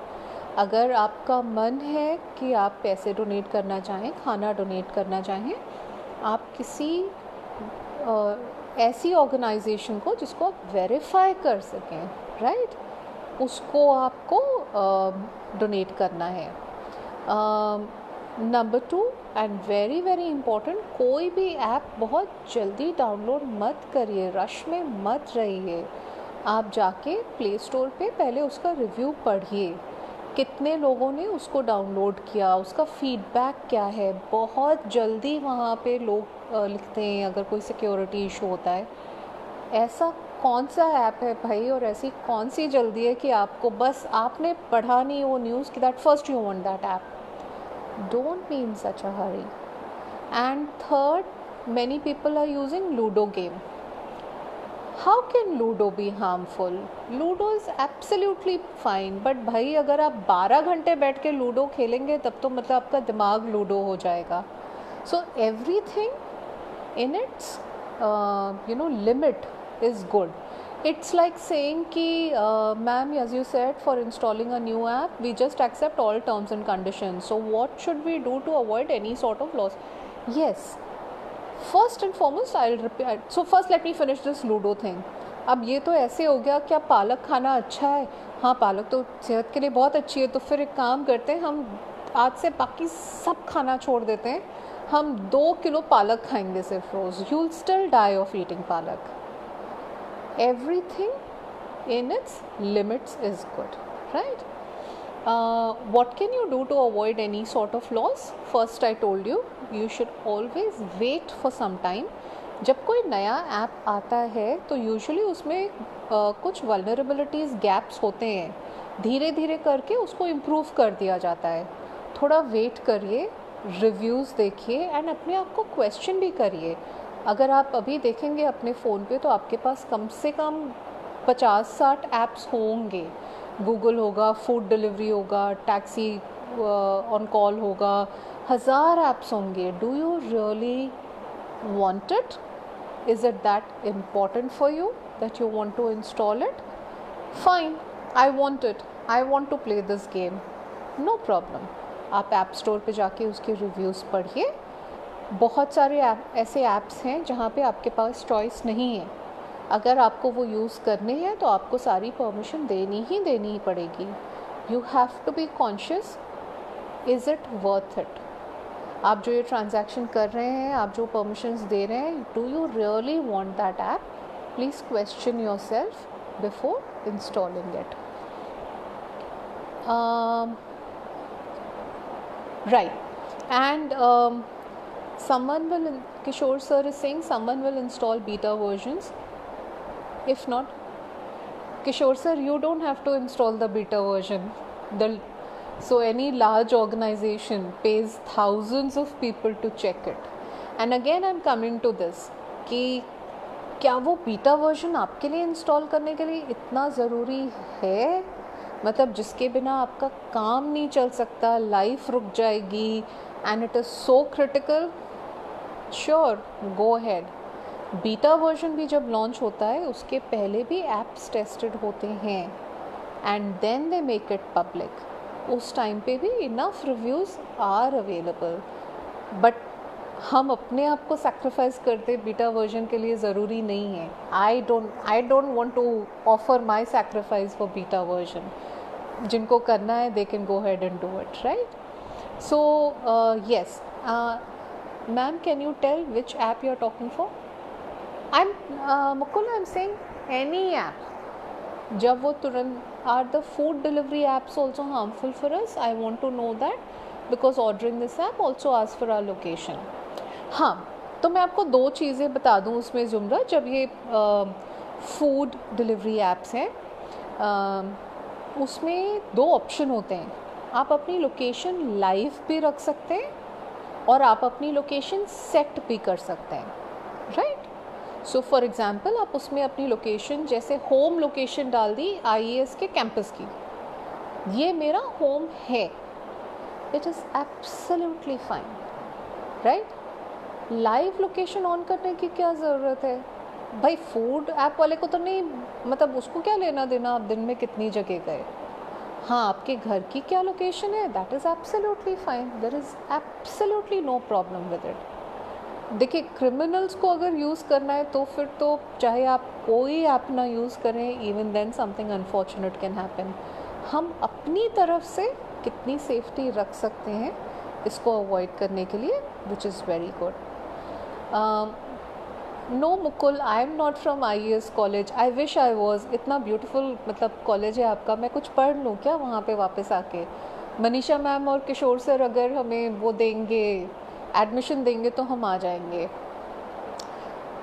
अगर आपका मन है कि आप पैसे डोनेट करना चाहें, खाना डोनेट करना चाहें, आप किसी ऐसी ऑर्गेनाइजेशन को जिसको आप वेरीफाई कर सकें, राइट, उसको आपको डोनेट करना है. Number 2 and very very important, कोई भी ऐप बहुत जल्दी डाउनलोड मत करिए, रश में मत रहिए. आप जाके प्ले स्टोर पे पहले उसका रिव्यू पढ़िए, कितने लोगों ने उसको डाउनलोड किया, उसका फीडबैक क्या है. बहुत जल्दी वहाँ पे लोग लिखते हैं अगर कोई सिक्योरिटी इशू होता है. ऐसा कौन सा ऐप है भाई, और ऐसी कौन सी जल्दी है कि आपको बस आपने पढ़ा नहीं वो न्यूज़ कि that first you want that app. Don't be in such a Hari. And third, many people are using Ludo game. How can Ludo be harmful? Ludo is absolutely fine, but भाई अगर आप 12 घंटे बैठ के ludo खेलेंगे तब तो मतलब आपका दिमाग लूडो हो जाएगा. So everything in its limit is good. It's like saying कि ma'am, as you said, for installing a new app we just accept all terms and conditions, so what should we do to avoid any sort of loss? Yes, first and foremost I'll repeat, so first let me finish this Ludo thing. अब ये तो ऐसे हो गया, क्या पालक खाना अच्छा है? हाँ, पालक तो सेहत के लिए बहुत अच्छी है. तो फिर एक काम करते हैं, हम आज से बाकी सब खाना छोड़ देते हैं, हम 2 किलो पालक खाएंगे सिर्फ रोज़. You will still die of eating palak. Everything in its limits is good, right? What can you do to avoid any sort of loss? First I told you, you should always wait for some time. जब कोई नया app आता है तो usually उसमें कुछ vulnerabilities, gaps होते हैं, धीरे धीरे करके उसको इम्प्रूव कर दिया जाता है. थोड़ा वेट करिए, रिव्यूज़ देखिए एंड अपने आप को क्वेश्चन भी करिए. अगर आप अभी देखेंगे अपने फ़ोन पे तो आपके पास कम से कम 50-60 ऐप्स होंगे. गूगल होगा, फूड डिलीवरी होगा, टैक्सी ऑन कॉल होगा, 1000 ऐप्स होंगे. Do you really want it? Is it that important for you that you want to install it? Fine, I want it, I want to play this game, no problem. आप app store पे जाके उसके reviews पढ़िए. बहुत सारे ऐसे apps हैं जहाँ पे आपके पास चॉइस नहीं है. अगर आपको वो यूज़ करने हैं तो आपको सारी परमिशन देनी ही पड़ेगी. You have to be conscious, is it worth it? आप जो ये ट्रांजैक्शन कर रहे हैं, आप जो परमिशंस दे रहे हैं, do you really want that app? Please question yourself before installing it. Right. And someone will, Kishore sir is saying someone will install beta versions. If not, Kishore sir, you don't have to install the beta version. So any large organization pays thousands of people to check it. And again I'm coming to this कि क्या वो beta version आपके लिए install करने के लिए इतना ज़रूरी है? मतलब जिसके बिना आपका काम नहीं चल सकता, लाइफ रुक जाएगी, and it is so critical. Sure, go ahead. Beta version भी जब लॉन्च होता है उसके पहले भी ऐप्स टेस्टेड होते हैं and then they make it public. उस टाइम पे भी enough reviews are available. But हम अपने आप को सेक्रीफाइस करते बीटा वर्जन के लिए, ज़रूरी नहीं है. I don't want to offer my sacrifice for beta version. जिनको करना है they can go ahead and do it, right? So yes ma'am, can you tell which app you are talking for? Mukul, I am saying any app. जब वो तुरंत, are the food delivery apps also harmful for us? I want to know that because ordering this app also ask for our location. हाँ, तो मैं आपको 2 चीज़ें बता दूँ उसमें ज़ुमरा. जब ये फूड डिलीवरी ऐप्स हैं उसमें 2 ऑप्शन होते हैं. आप अपनी लोकेशन लाइव भी रख सकते हैं और आप अपनी लोकेशन सेट भी कर सकते हैं, राइट। सो फॉर एग्ज़ाम्पल आप उसमें अपनी लोकेशन जैसे होम लोकेशन डाल दी IAS के कैंपस की, ये मेरा होम है, it is absolutely fine, right. Live location on करने की क्या ज़रूरत है भाई? फूड ऐप वाले को तो नहीं, मतलब उसको क्या लेना देना आप दिन में कितनी जगह गए। हाँ, आपके घर की क्या लोकेशन है, that is absolutely fine, there is absolutely no problem with it. देखिए, क्रिमिनल्स को अगर यूज़ करना है तो फिर तो चाहे आप कोई ऐप ना यूज़ करें, even then something unfortunate can happen. हम अपनी तरफ से कितनी सेफ्टी रख सकते हैं इसको अवॉइड करने के लिए, which is very good. No Mukul, I am not from IAS college, I wish I was. इतना ब्यूटीफुल मतलब कॉलेज है आपका, मैं कुछ पढ़ लूँ क्या वहाँ पे वापस आके? मनीषा मैम और किशोर सर अगर हमें वो देंगे, एडमिशन देंगे तो हम आ जाएंगे।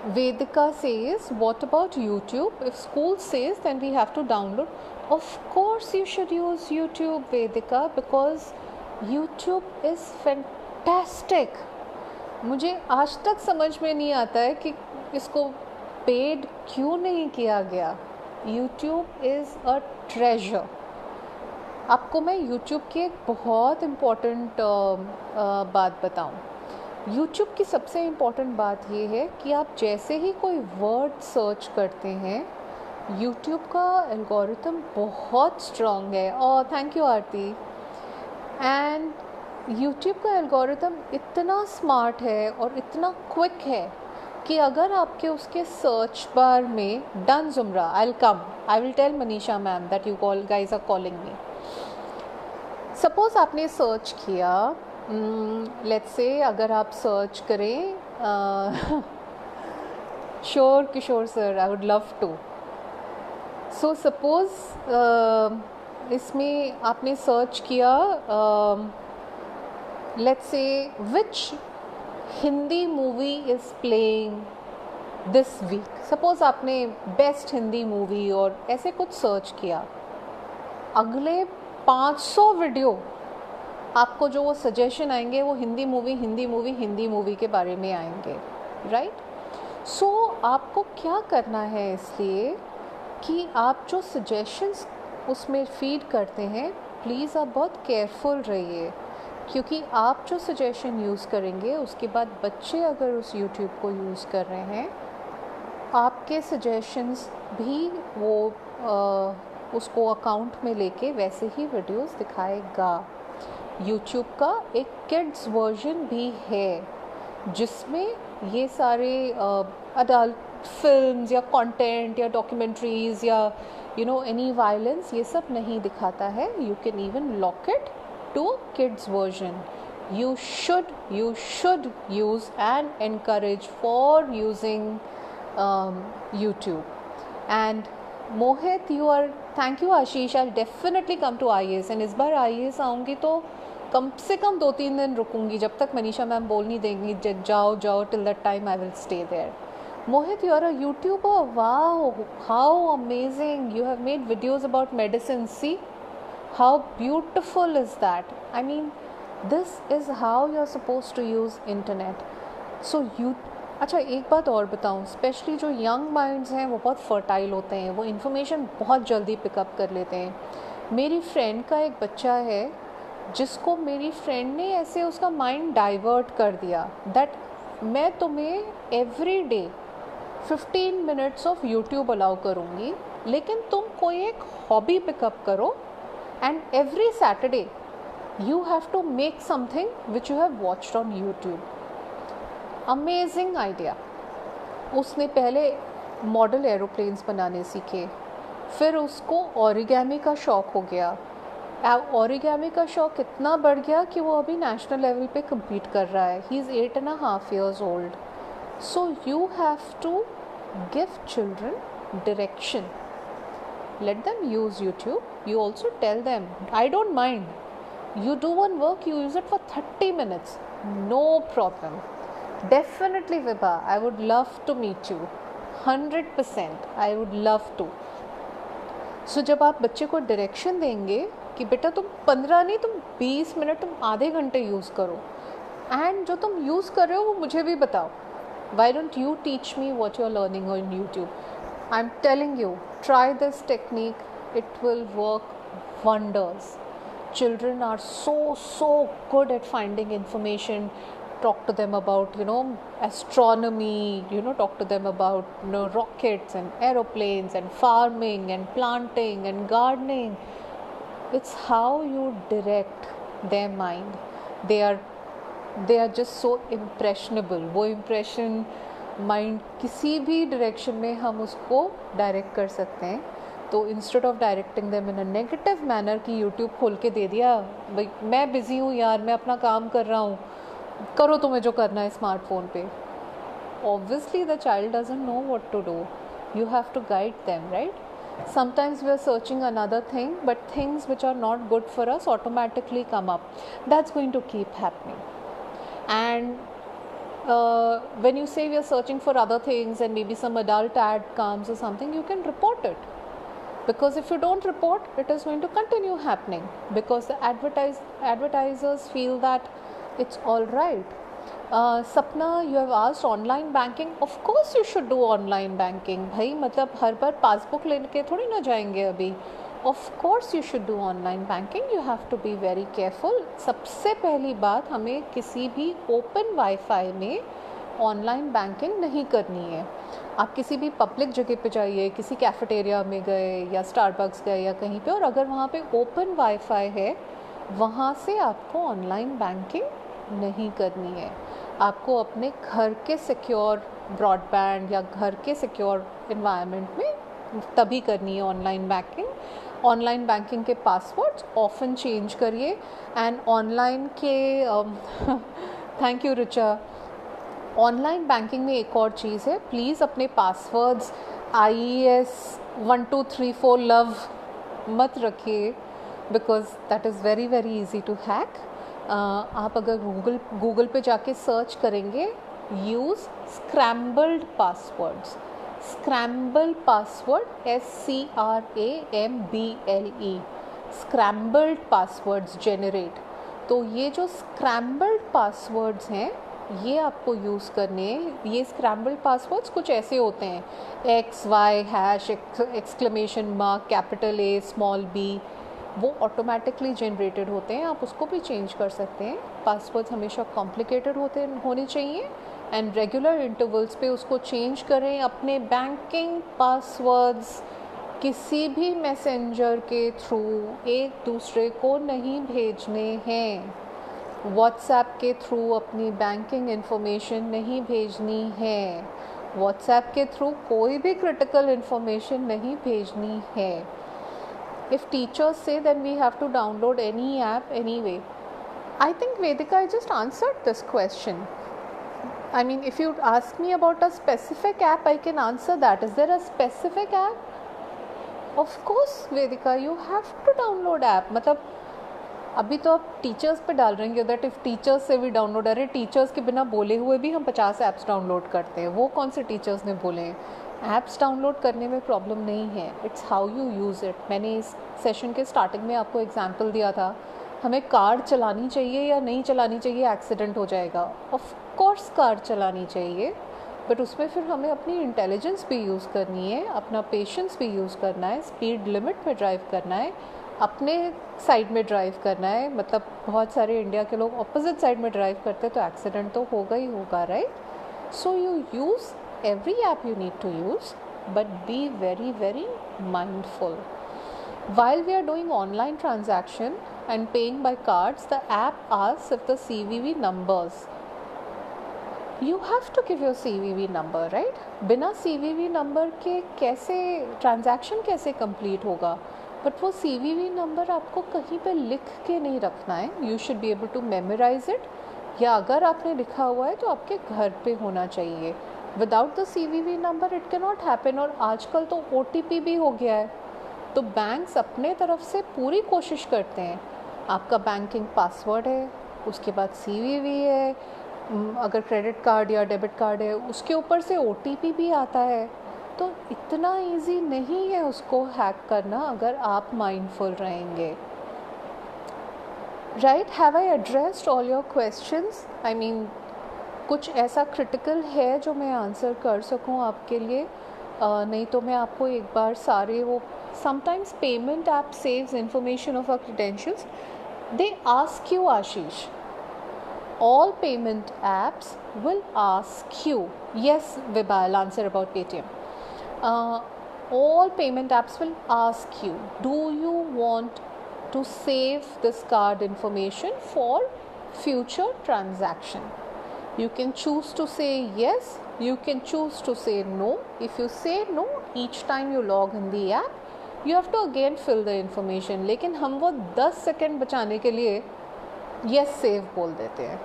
Vedika says, what about YouTube? If school says, then we have to download. Of course you should use YouTube, Vedika, because YouTube is fantastic. मुझे आज तक समझ में नहीं आता है कि इसको पेड क्यों नहीं किया गया। YouTube is a treasure. आपको मैं YouTube की एक बहुत इम्पॉर्टेंट बात बताऊं। YouTube की सबसे इम्पॉर्टेंट बात ये है कि आप जैसे ही कोई वर्ड सर्च करते हैं, YouTube का एल्गोरिथम बहुत स्ट्रॉन्ग है। और thank you Aarti. And YouTube का एल्गोरिथम इतना स्मार्ट है और इतना क्विक है कि अगर आपके उसके सर्च बार में डन जुमरा, I will tell Manisha ma'am that you call guys are calling me. Suppose आपने सर्च किया, लेट्स से अगर आप सर्च करें sure Kishore sir, I would love to. So suppose इसमें आपने सर्च किया, let's say which Hindi movie is playing this week. Suppose आपने best Hindi movie और ऐसे कुछ सर्च किया, अगले 500 वीडियो आपको जो वो सजेशन आएंगे वो हिंदी मूवी के बारे में आएंगे, राइट। सो आपको क्या करना है इसलिए कि आप जो सजेशंस उसमें फीड करते हैं, प्लीज़ आप बहुत केयरफुल रहिए, क्योंकि आप जो सजेशन यूज़ करेंगे उसके बाद बच्चे अगर उस YouTube को यूज़ कर रहे हैं, आपके सजेशंस भी वो उसको अकाउंट में लेके वैसे ही वीडियोस दिखाएगा। YouTube का एक किड्स वर्जन भी है जिसमें ये सारे अडल्ट फिल्म्स या कंटेंट या डॉक्यूमेंट्रीज़ या एनी वायलेंस, ये सब नहीं दिखाता है। You can even lock it to kids version. You should use and encourage for using YouTube. And Mohit, thank you Ashish, I'll definitely come to IAS, and इस बार IAS आऊँगी तो कम से कम 2-3 दिन रुकूंगी, जब तक मनीषा मैम बोल नहीं देंगी जाओ, till that time I will stay there. Mohit, you are a YouTuber. Wow, how amazing. You have made videos about medicine. See, how beautiful is that? I mean, this is how you are supposed to use internet. So अच्छा, एक बात और बताऊं, specially जो young minds हैं वो बहुत fertile होते हैं, वो इन्फॉर्मेशन बहुत जल्दी पिकअप कर लेते हैं। मेरी फ्रेंड का एक बच्चा है जिसको मेरी फ्रेंड ने ऐसे उसका माइंड डाइवर्ट कर दिया दैट मैं तुम्हें every day 15 minutes of YouTube allow करूँगी, लेकिन तुम कोई एक हॉबी पिकअप करो and every Saturday you have to make something which you have watched on YouTube. Amazing idea. उसने पहले मॉडल एरोप्लेन्स बनाने सीखे, फिर उसको ओरिगेमी का शौक़ हो गया। ओरिगेमी का शौक़ इतना बढ़ गया कि वो अभी नेशनल लेवल पे compete कर रहा है। He is 8.5 years old. So you have to give children direction. Let them use YouTube. You also tell them, I don't mind. You do one work, you use it for 30 minutes. No problem. Definitely Vibha, I would love to meet you. 100% I would love to. So जब आप बच्चे को direction देंगे कि बेटा तुम 15 नहीं, तुम 20 मिनट, तुम आधे घंटे यूज़ करो, एंड जो तुम यूज़ कर रहे हो वो मुझे भी बताओ. Why don't you teach me what you're learning on YouTube? I'm telling you, try this technique. It will work wonders. Children are so good at finding information. Talk to them about, astronomy, talk to them about, rockets and aeroplanes and farming and planting and gardening. It's how you direct their mind. They are just so impressionable. वो impression mind किसी भी direction में हम उसको direct कर सकते हैं. तो instead of directing them in a negative manner कि यूट्यूब खोल के दे दिया, भाई मैं बिज़ी हूँ यार, मैं अपना काम कर रहा हूँ, करो तुम्हें जो करना है स्मार्टफोन पे. Obviously the child doesn't know what to do. You have to guide them, right? Sometimes we are searching another thing, but things which are not good for us automatically come up. That's going to keep happening. And when you say we are searching for other things and maybe some adult ad comes or something, you can report it. Because if you don't report, it is going to continue happening. Because the advertisers feel that it's all right. Sapna, you have asked online banking. Of course you should do online banking. भाई मतलब हर बार passbook लेके थोड़ी ना जाएंगे अभी. Of course you should do online banking. You have to be very careful. सबसे पहली बात, हमें किसी भी ओपन वाईफाई में ऑनलाइन बैंकिंग नहीं करनी है. आप किसी भी पब्लिक जगह पे जाइए, किसी कैफेटेरिया में गए या स्टारबक्स गए या कहीं पे, और अगर वहाँ पे ओपन वाईफाई है, वहाँ से आपको ऑनलाइन बैंकिंग नहीं करनी है. आपको अपने घर के सिक्योर ब्रॉडबैंड या घर के सिक्योर इन्वायरमेंट में तभी करनी है ऑनलाइन बैंकिंग. ऑनलाइन बैंकिंग के पासवर्ड्स ऑफन चेंज करिए. एंड ऑनलाइन के thank you Richa. Online banking में एक और चीज़ है, प्लीज़ अपने पासवर्ड्स IES 1234 लव मत रखिए, because that is very very easy to hack. आप अगर गूगल पे जाके सर्च करेंगे, use scrambled passwords. Scramble password SCRAMBLE, scrambled passwords generate. तो ये जो स्क्रैम्बल्ड पासवर्ड्स हैं, ये आपको यूज़ करने. ये स्क्रैम्बल्ड पासवर्ड्स कुछ ऐसे होते हैं, XY hash exclamation mark capital A small b. वो ऑटोमेटिकली जनरेटेड होते हैं. आप उसको भी चेंज कर सकते हैं. पासवर्ड्स हमेशा कॉम्प्लिकेटेड होने चाहिए एंड रेगुलर इंटरवल्स पे उसको चेंज करें. अपने बैंकिंग पासवर्ड्स किसी भी मैसेंजर के थ्रू एक दूसरे को नहीं भेजने हैं. व्हाट्सएप के थ्रू अपनी बैंकिंग इन्फॉर्मेशन नहीं भेजनी है. व्हाट्सएप के थ्रू कोई भी क्रिटिकल इन्फॉर्मेशन नहीं भेजनी है. If teachers say, then we have to download any app anyway. I think Vedika, I just answered this question. I mean, if you ask me about a specific app, I can answer that. Is there a specific app? Of course, Vedika, you have to download app. मतलब अभी तो आप teachers पे डाल रहे हैं that if teachers से भी डाउनलोड. अरे टीचर्स के बिना बोले हुए भी हम 50 ऐप्स डाउनलोड करते हैं. वो कौन से टीचर्स ने बोले हैं? ऐप्स डाउनलोड करने में प्रॉब्लम नहीं है, it's how you use it. मैंने इस सेशन के स्टार्टिंग में आपको एग्जांपल दिया था, हमें कार चलानी चाहिए या नहीं चलानी चाहिए, एक्सीडेंट हो जाएगा. ऑफ कोर्स कार चलानी चाहिए, बट उसमें फिर हमें अपनी इंटेलिजेंस भी यूज़ करनी है, अपना पेशेंस भी यूज़ करना है, स्पीड लिमिट में ड्राइव करना है, अपने साइड में ड्राइव करना है. मतलब बहुत सारे इंडिया के लोग अपोजिट साइड में ड्राइव करते हैं, तो एक्सीडेंट तो होगा ही होगा, right? So you use every app you need to use, but be very very mindful. While we are doing online transaction and paying by cards, the app asks if the CVV numbers. You have to give your CVV number, right? बिना CVV number के कैसे transaction कैसे complete होगा? But वो CVV number आपको कहीं पे लिख के नहीं रखना है. You should be able to memorize it. या अगर आपने लिखा हुआ है तो आपके घर पे होना चाहिए. Without the CVV number it can not happen. और आजकल तो OTP भी हो गया है, तो बैंक्स अपने तरफ से पूरी कोशिश करते हैं. आपका बैंकिंग पासवर्ड है, उसके बाद CVV है, अगर क्रेडिट कार्ड या डेबिट कार्ड है उसके ऊपर से OTP भी आता है. तो इतना इजी नहीं है उसको हैक करना अगर आप माइंडफुल रहेंगे. Right, have I addressed all your questions? I mean कुछ ऐसा क्रिटिकल है जो मैं आंसर कर सकूं आपके लिए? नहीं तो मैं आपको एक बार सारे वो sometimes payment app saves information of our credentials. They ask you, Ashish, all payment apps will ask you, yes Vibha, I'll answer about Paytm. All payment apps will ask you, do you want to save this card information for future transaction? You can choose to say yes, you can choose to say no. If you say no, each time you log in the app you have to again fill the information. लेकिन हम वो 10 second बचाने के लिए yes save बोल देते हैं.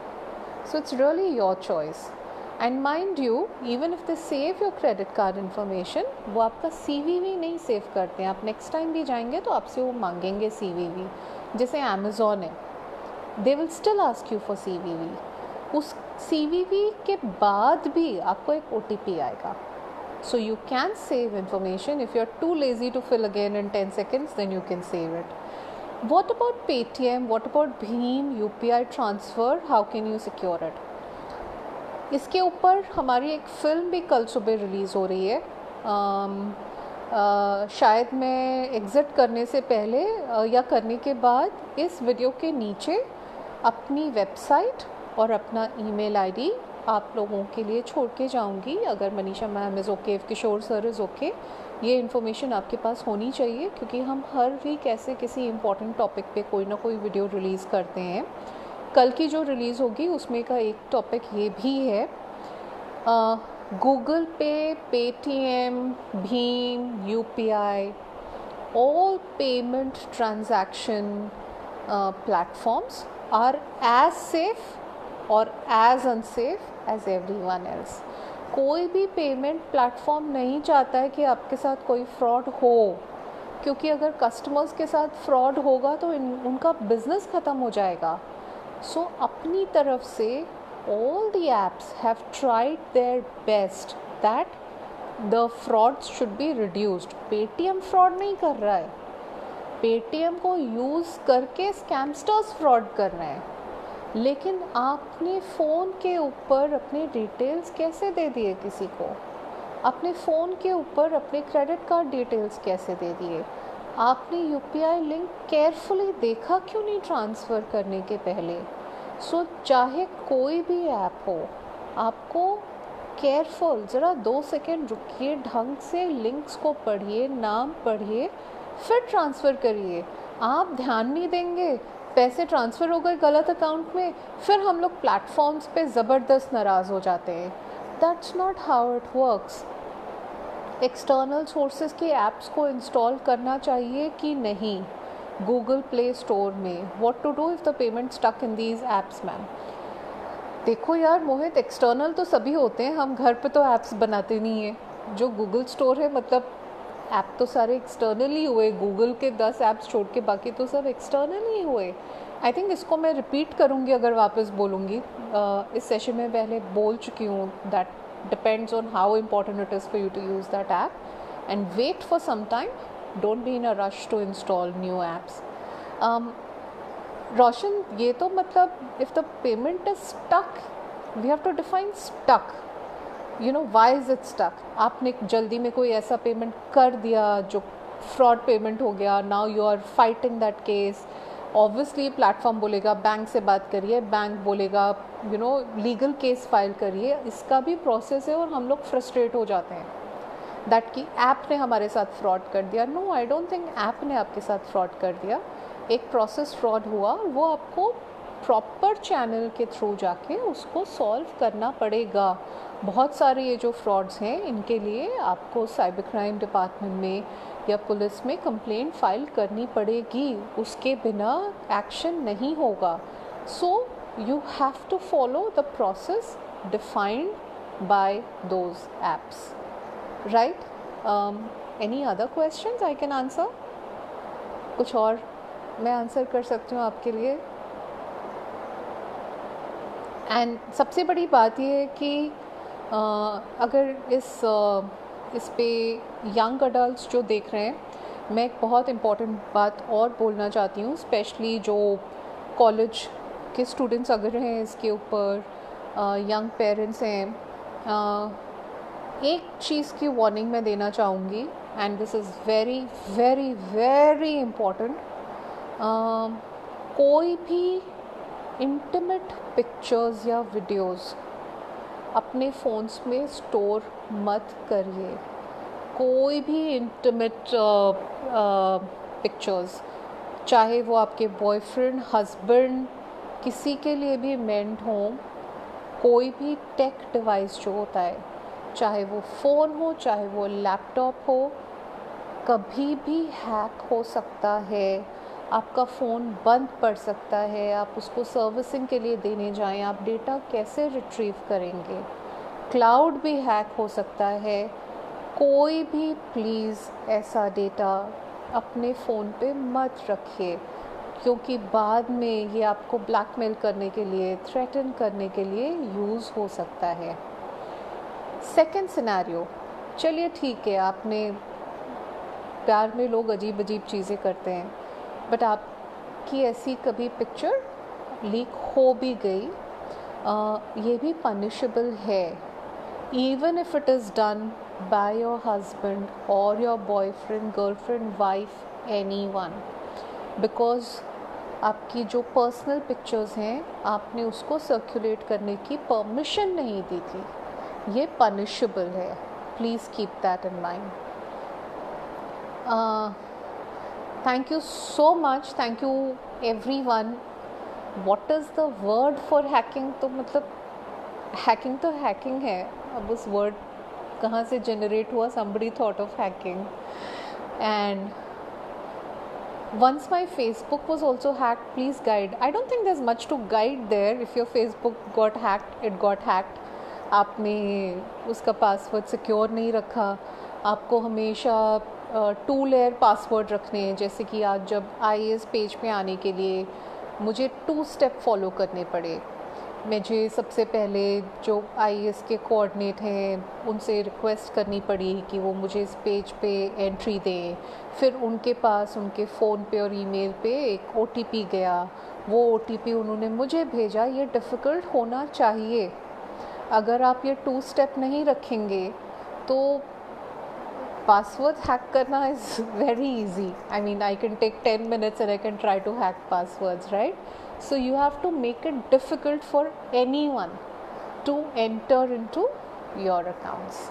So it's really your choice. And mind you, even if they save your credit card information, वो आपका CVV नहीं सेव करते हैं. आप नेक्स्ट टाइम भी जाएंगे तो आपसे वो मांगेंगे CVV. जैसे Amazon है, they will still ask you for CVV. उस CVV के बाद भी आपको एक OTP आएगा. So you can save information. If you're too lazy to fill again in 10 seconds, then you can save it. What about Paytm? What about Bheem, UPI transfer? How can you secure it? इसके ऊपर हमारी एक film भी कल सुबह release हो रही है. शायद मैं एग्ज़िट करने से पहले या करने के बाद इस वीडियो के नीचे अपनी वेबसाइट और अपना ईमेल आईडी आप लोगों के लिए छोड़ के जाऊंगी. अगर Manisha ma'am is okay, Kishore sir is okay, ये इन्फॉर्मेशन आपके पास होनी चाहिए क्योंकि हम हर वीक ऐसे किसी इम्पॉर्टेंट टॉपिक पे कोई ना कोई वीडियो रिलीज़ करते हैं. कल की जो रिलीज़ होगी उसमें का एक टॉपिक ये भी है, गूगल पे, पेटीएम, भीम, UPI, all payment transaction platforms are as safe और as unsafe as everyone else. कोई भी पेमेंट प्लेटफॉर्म नहीं चाहता है कि आपके साथ कोई फ्रॉड हो, क्योंकि अगर कस्टमर्स के साथ फ्रॉड होगा तो उनका बिजनेस ख़त्म हो जाएगा. सो अपनी तरफ से all the apps have tried their best that the frauds should be reduced. Paytm fraud नहीं कर रहा है, पेटीएम को यूज़ करके स्कैमस्टर्स फ्रॉड कर रहे हैं. लेकिन आपने फ़ोन के ऊपर अपने डिटेल्स कैसे दे दिए किसी को? अपने फ़ोन के ऊपर अपने क्रेडिट कार्ड डिटेल्स कैसे दे दिए? आपने यूपीआई लिंक केयरफुली देखा क्यों नहीं ट्रांसफ़र करने के पहले? सो चाहे कोई भी ऐप हो, आपको केयरफुल ज़रा 2 सेकेंड रुकिए, ढंग से लिंक्स को पढ़िए, नाम पढ़िए, फिर ट्रांसफ़र करिए. आप ध्यान नहीं देंगे, पैसे ट्रांसफ़र हो गए गलत अकाउंट में, फिर हम लोग प्लेटफॉर्म्स पे ज़बरदस्त नाराज़ हो जाते हैं. That's not how it works. External sources के ऐप्स को इंस्टॉल करना चाहिए कि नहीं गूगल प्ले स्टोर में? What to do if the payment stuck in these apps ma'am? देखो यार मोहित, एक्सटर्नल तो सभी होते हैं, हम घर पे तो ऐप्स बनाते नहीं हैं. जो गूगल स्टोर है मतलब ऐप तो सारे एक्सटर्नल ही हुए. गूगल के 10 ऐप्स छोड़ के बाकी तो सब एक्सटर्नल ही हुए. आई थिंक इसको मैं रिपीट करूँगी अगर वापस बोलूँगी. इस सेशन में पहले बोल चुकी हूँ. That depends on how important it is for you to use that app and wait for some time. Don't be in a rush to install new apps. Roshan, ये तो मतलब if the payment is stuck, we have to define stuck. You know why is it stuck? आपने जल्दी में कोई ऐसा payment कर दिया जो फ्रॉड पेमेंट हो गया. Now you are fighting that case. Obviously platform बोलेगा बैंक से बात करिए, बैंक बोलेगा you know legal case file करिए. इसका भी प्रोसेस है और हम लोग फ्रस्ट्रेट हो जाते हैं दैट कि ऐप ने हमारे साथ फ्रॉड कर दिया. No, I don't think app ने आपके साथ फ्रॉड कर दिया. एक प्रोसेस फ्रॉड हुआ, वो आपको प्रॉपर चैनल के थ्रू जाके उसको सॉल्व करना पड़ेगा. बहुत सारे ये जो फ्रॉड्स हैं इनके लिए आपको साइबर क्राइम डिपार्टमेंट में या पुलिस में कंप्लेंट फाइल करनी पड़ेगी. उसके बिना एक्शन नहीं होगा. So you have to follow the process defined by those apps, right? Any other questions I can answer? कुछ और मैं आंसर कर सकती हूँ आपके लिए. एंड सबसे बड़ी बात ये है कि अगर इस पे यंग अडल्ट्स जो देख रहे हैं, मैं एक बहुत इम्पॉर्टेंट बात और बोलना चाहती हूँ, स्पेशली जो कॉलेज के स्टूडेंट्स अगर हैं इसके ऊपर, यंग पेरेंट्स हैं, एक चीज़ की वार्निंग मैं देना चाहूँगी, and this is very very very important. कोई भी इंटीमेट पिक्चर्स या वीडियोस अपने फ़ोन्स में स्टोर मत करिए। कोई भी इंटीमेट पिक्चर्स, चाहे वो आपके बॉयफ्रेंड, हस्बैंड, किसी के लिए भी मेंट हों, कोई भी टेक डिवाइस जो होता है, चाहे वो फ़ोन हो, चाहे वो लैपटॉप हो, कभी भी हैक हो सकता है। आपका फ़ोन बंद पड़ सकता है, आप उसको सर्विसिंग के लिए देने जाएं, आप डेटा कैसे रिट्रीव करेंगे? क्लाउड भी हैक हो सकता है। कोई भी प्लीज़ ऐसा डेटा अपने फ़ोन पे मत रखिए, क्योंकि बाद में ये आपको ब्लैकमेल करने के लिए, थ्रेटन करने के लिए यूज़ हो सकता है। सेकंड सिनेरियो, चलिए ठीक है, आपने प्यार में लोग अजीब अजीब चीज़ें करते हैं, बट आपकी ऐसी कभी पिक्चर लीक हो भी गई, ये भी पनिशेबल है, even if it is done by your husband और your boyfriend, girlfriend, wife, anyone, because आपकी जो पर्सनल पिक्चर्स हैं आपने उसको सर्कुलेट करने की परमिशन नहीं दी थी। ये पनिशेबल है, please keep that in mind. Thank you so much, thank you everyone. What is the word for hacking? तो मतलब हैकिंग तो हैकिंग है, अब उस वर्ड कहाँ से जनरेट हुआ? somebody thought of hacking. And once my Facebook was also hacked, please guide. I don't think there's much to guide there. If your Facebook got hacked, it got hacked. आपने उसका password secure नहीं रखा, आपको हमेशा 2 layer password रखने हैं। जैसे कि आज जब IAS पेज पे आने के लिए मुझे 2 स्टेप फॉलो करने पड़े। मुझे सबसे पहले जो IAS के कोऑर्डिनेट हैं उनसे रिक्वेस्ट करनी पड़ी कि वो मुझे इस पेज पे एंट्री दें, फिर उनके पास उनके फ़ोन पे और ईमेल पे एक OTP गया, वो OTP उन्होंने मुझे भेजा। ये डिफ़िकल्ट होना चाहिए। अगर आप ये 2 स्टेप नहीं रखेंगे तो पासवर्ड हैक करना is very easy. I mean I can take 10 minutes and I can try to hack passwords, right? So you have to make it difficult for anyone to enter into your accounts.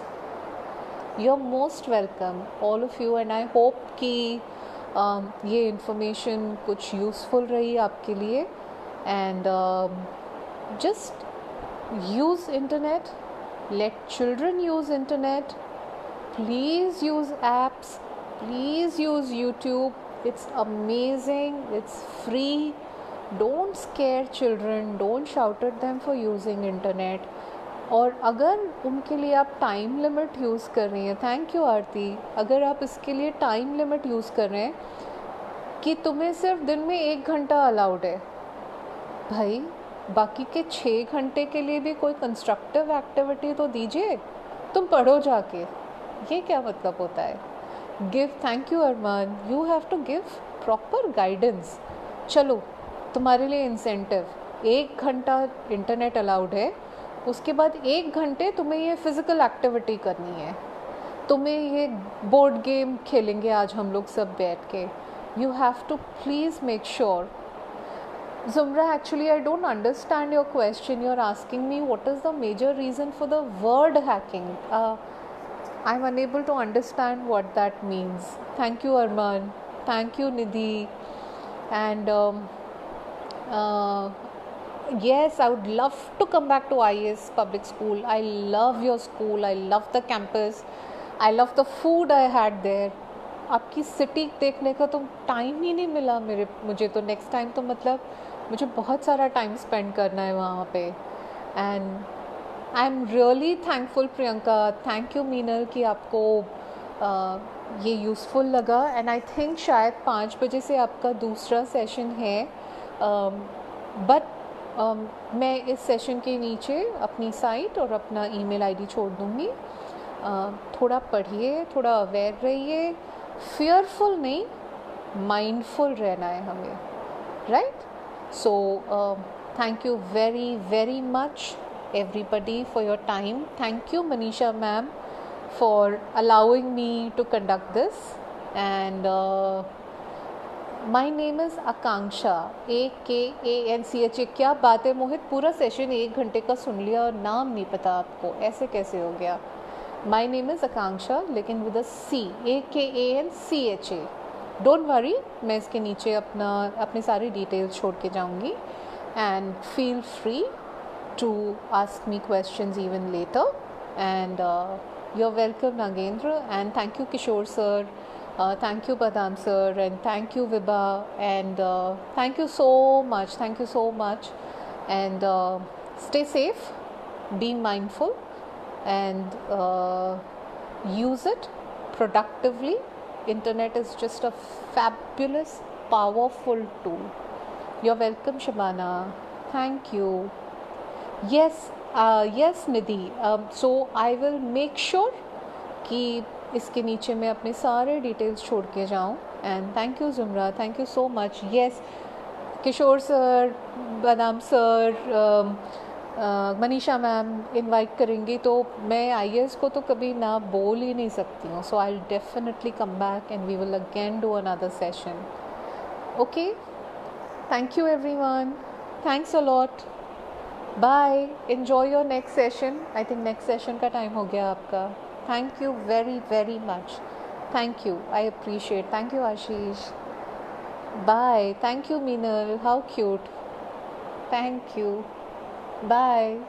You're most welcome, all of you, and I hope कि ये information कुछ useful रही आपके लिए, and just use internet, let children use internet, please use apps, please use YouTube, it's amazing, it's free. Don't scare children, don't shout at them for using internet. और अगर उनके लिए आप टाइम लिमिट यूज़ कर रही हैं, thank you आरती, अगर आप इसके लिए टाइम लिमिट यूज़ कर रहे हैं कि तुम्हें सिर्फ दिन में 1 घंटा अलाउड है, भाई बाकी के 6 घंटे के लिए भी कोई कंस्ट्रक्टिव एक्टिविटी तो दीजिए, तुम पढ़ो जाके। ये क्या मतलब होता है? Give, thank you Armaan, you have to give proper guidance. चलो तुम्हारे लिए इंसेंटिव, 1 घंटा इंटरनेट अलाउड है, उसके बाद 1 घंटे तुम्हें ये फ़िज़िकल एक्टिविटी करनी है, तुम्हें ये बोर्ड गेम खेलेंगे आज हम लोग सब बैठ के। You have to please make sure. Zumra, actually I don't understand your question. You're asking me what is the major reason for the word hacking. I'm unable to understand what that means. Thank you Arman, thank you Nidhi, and yes, I would love to come back to IAS public school. I love your school, I love the campus, I love the food I had there. आपकी city देखने का तो time ही नहीं मिला मुझे तो next time तो मतलब मुझे बहुत सारा टाइम स्पेंड करना है वहाँ पे। And I am really thankful Priyanka, thank you Meenal कि आपको ये यूज़फुल लगा। एंड आई थिंक शायद 5 बजे से आपका दूसरा सेशन है, बट मैं इस सेशन के नीचे अपनी साइट और अपना ईमेल आईडी छोड़ दूँगी। थोड़ा पढ़िए, थोड़ा अवेयर रहिए, फियरफुल नहीं, माइंडफुल रहना है हमें, right? So thank you very very much everybody for your time. Thank you Manisha ma'am for allowing me to conduct this. And my name is Akanksha, AKANCHA। क्या बात है मोहित, पूरा सेशन 1 घंटे का सुन लिया और नाम नहीं पता आपको, ऐसे कैसे हो गया? माई नेम इज़ आकांक्षा, लेकिन with a C, AKANCHA। Don't worry, मैं इसके नीचे अपनी सारी डिटेल्स छोड़ के जाऊँगी। And feel free to ask me questions even later. And you are welcome Nagendra, and thank you Kishore sir. Thank you Badam sir, and thank you Vibha, and thank you so much, and stay safe, be mindful, and use it productively. Internet is just a fabulous, powerful tool. You're welcome Shabana, thank you. Yes Nidhi, so I will make sure कि इसके नीचे मैं अपने सारे details छोड़ के जाऊँ. And thank you Zumra, thank you so much. Yes Kishore sir, Badam sir, Manisha ma'am invite करेंगी तो मैं IAS को तो कभी ना बोल ही नहीं सकती हूँ. So I will definitely come back and we will again do another session. Okay, thank you everyone, thanks a lot, bye, enjoy your next session. I think next session का टाइम हो गया आपका. Thank you very very much. Thank you, I appreciate. Thank you Ashish. Bye. Thank you Meenal, how cute. Thank you. Bye.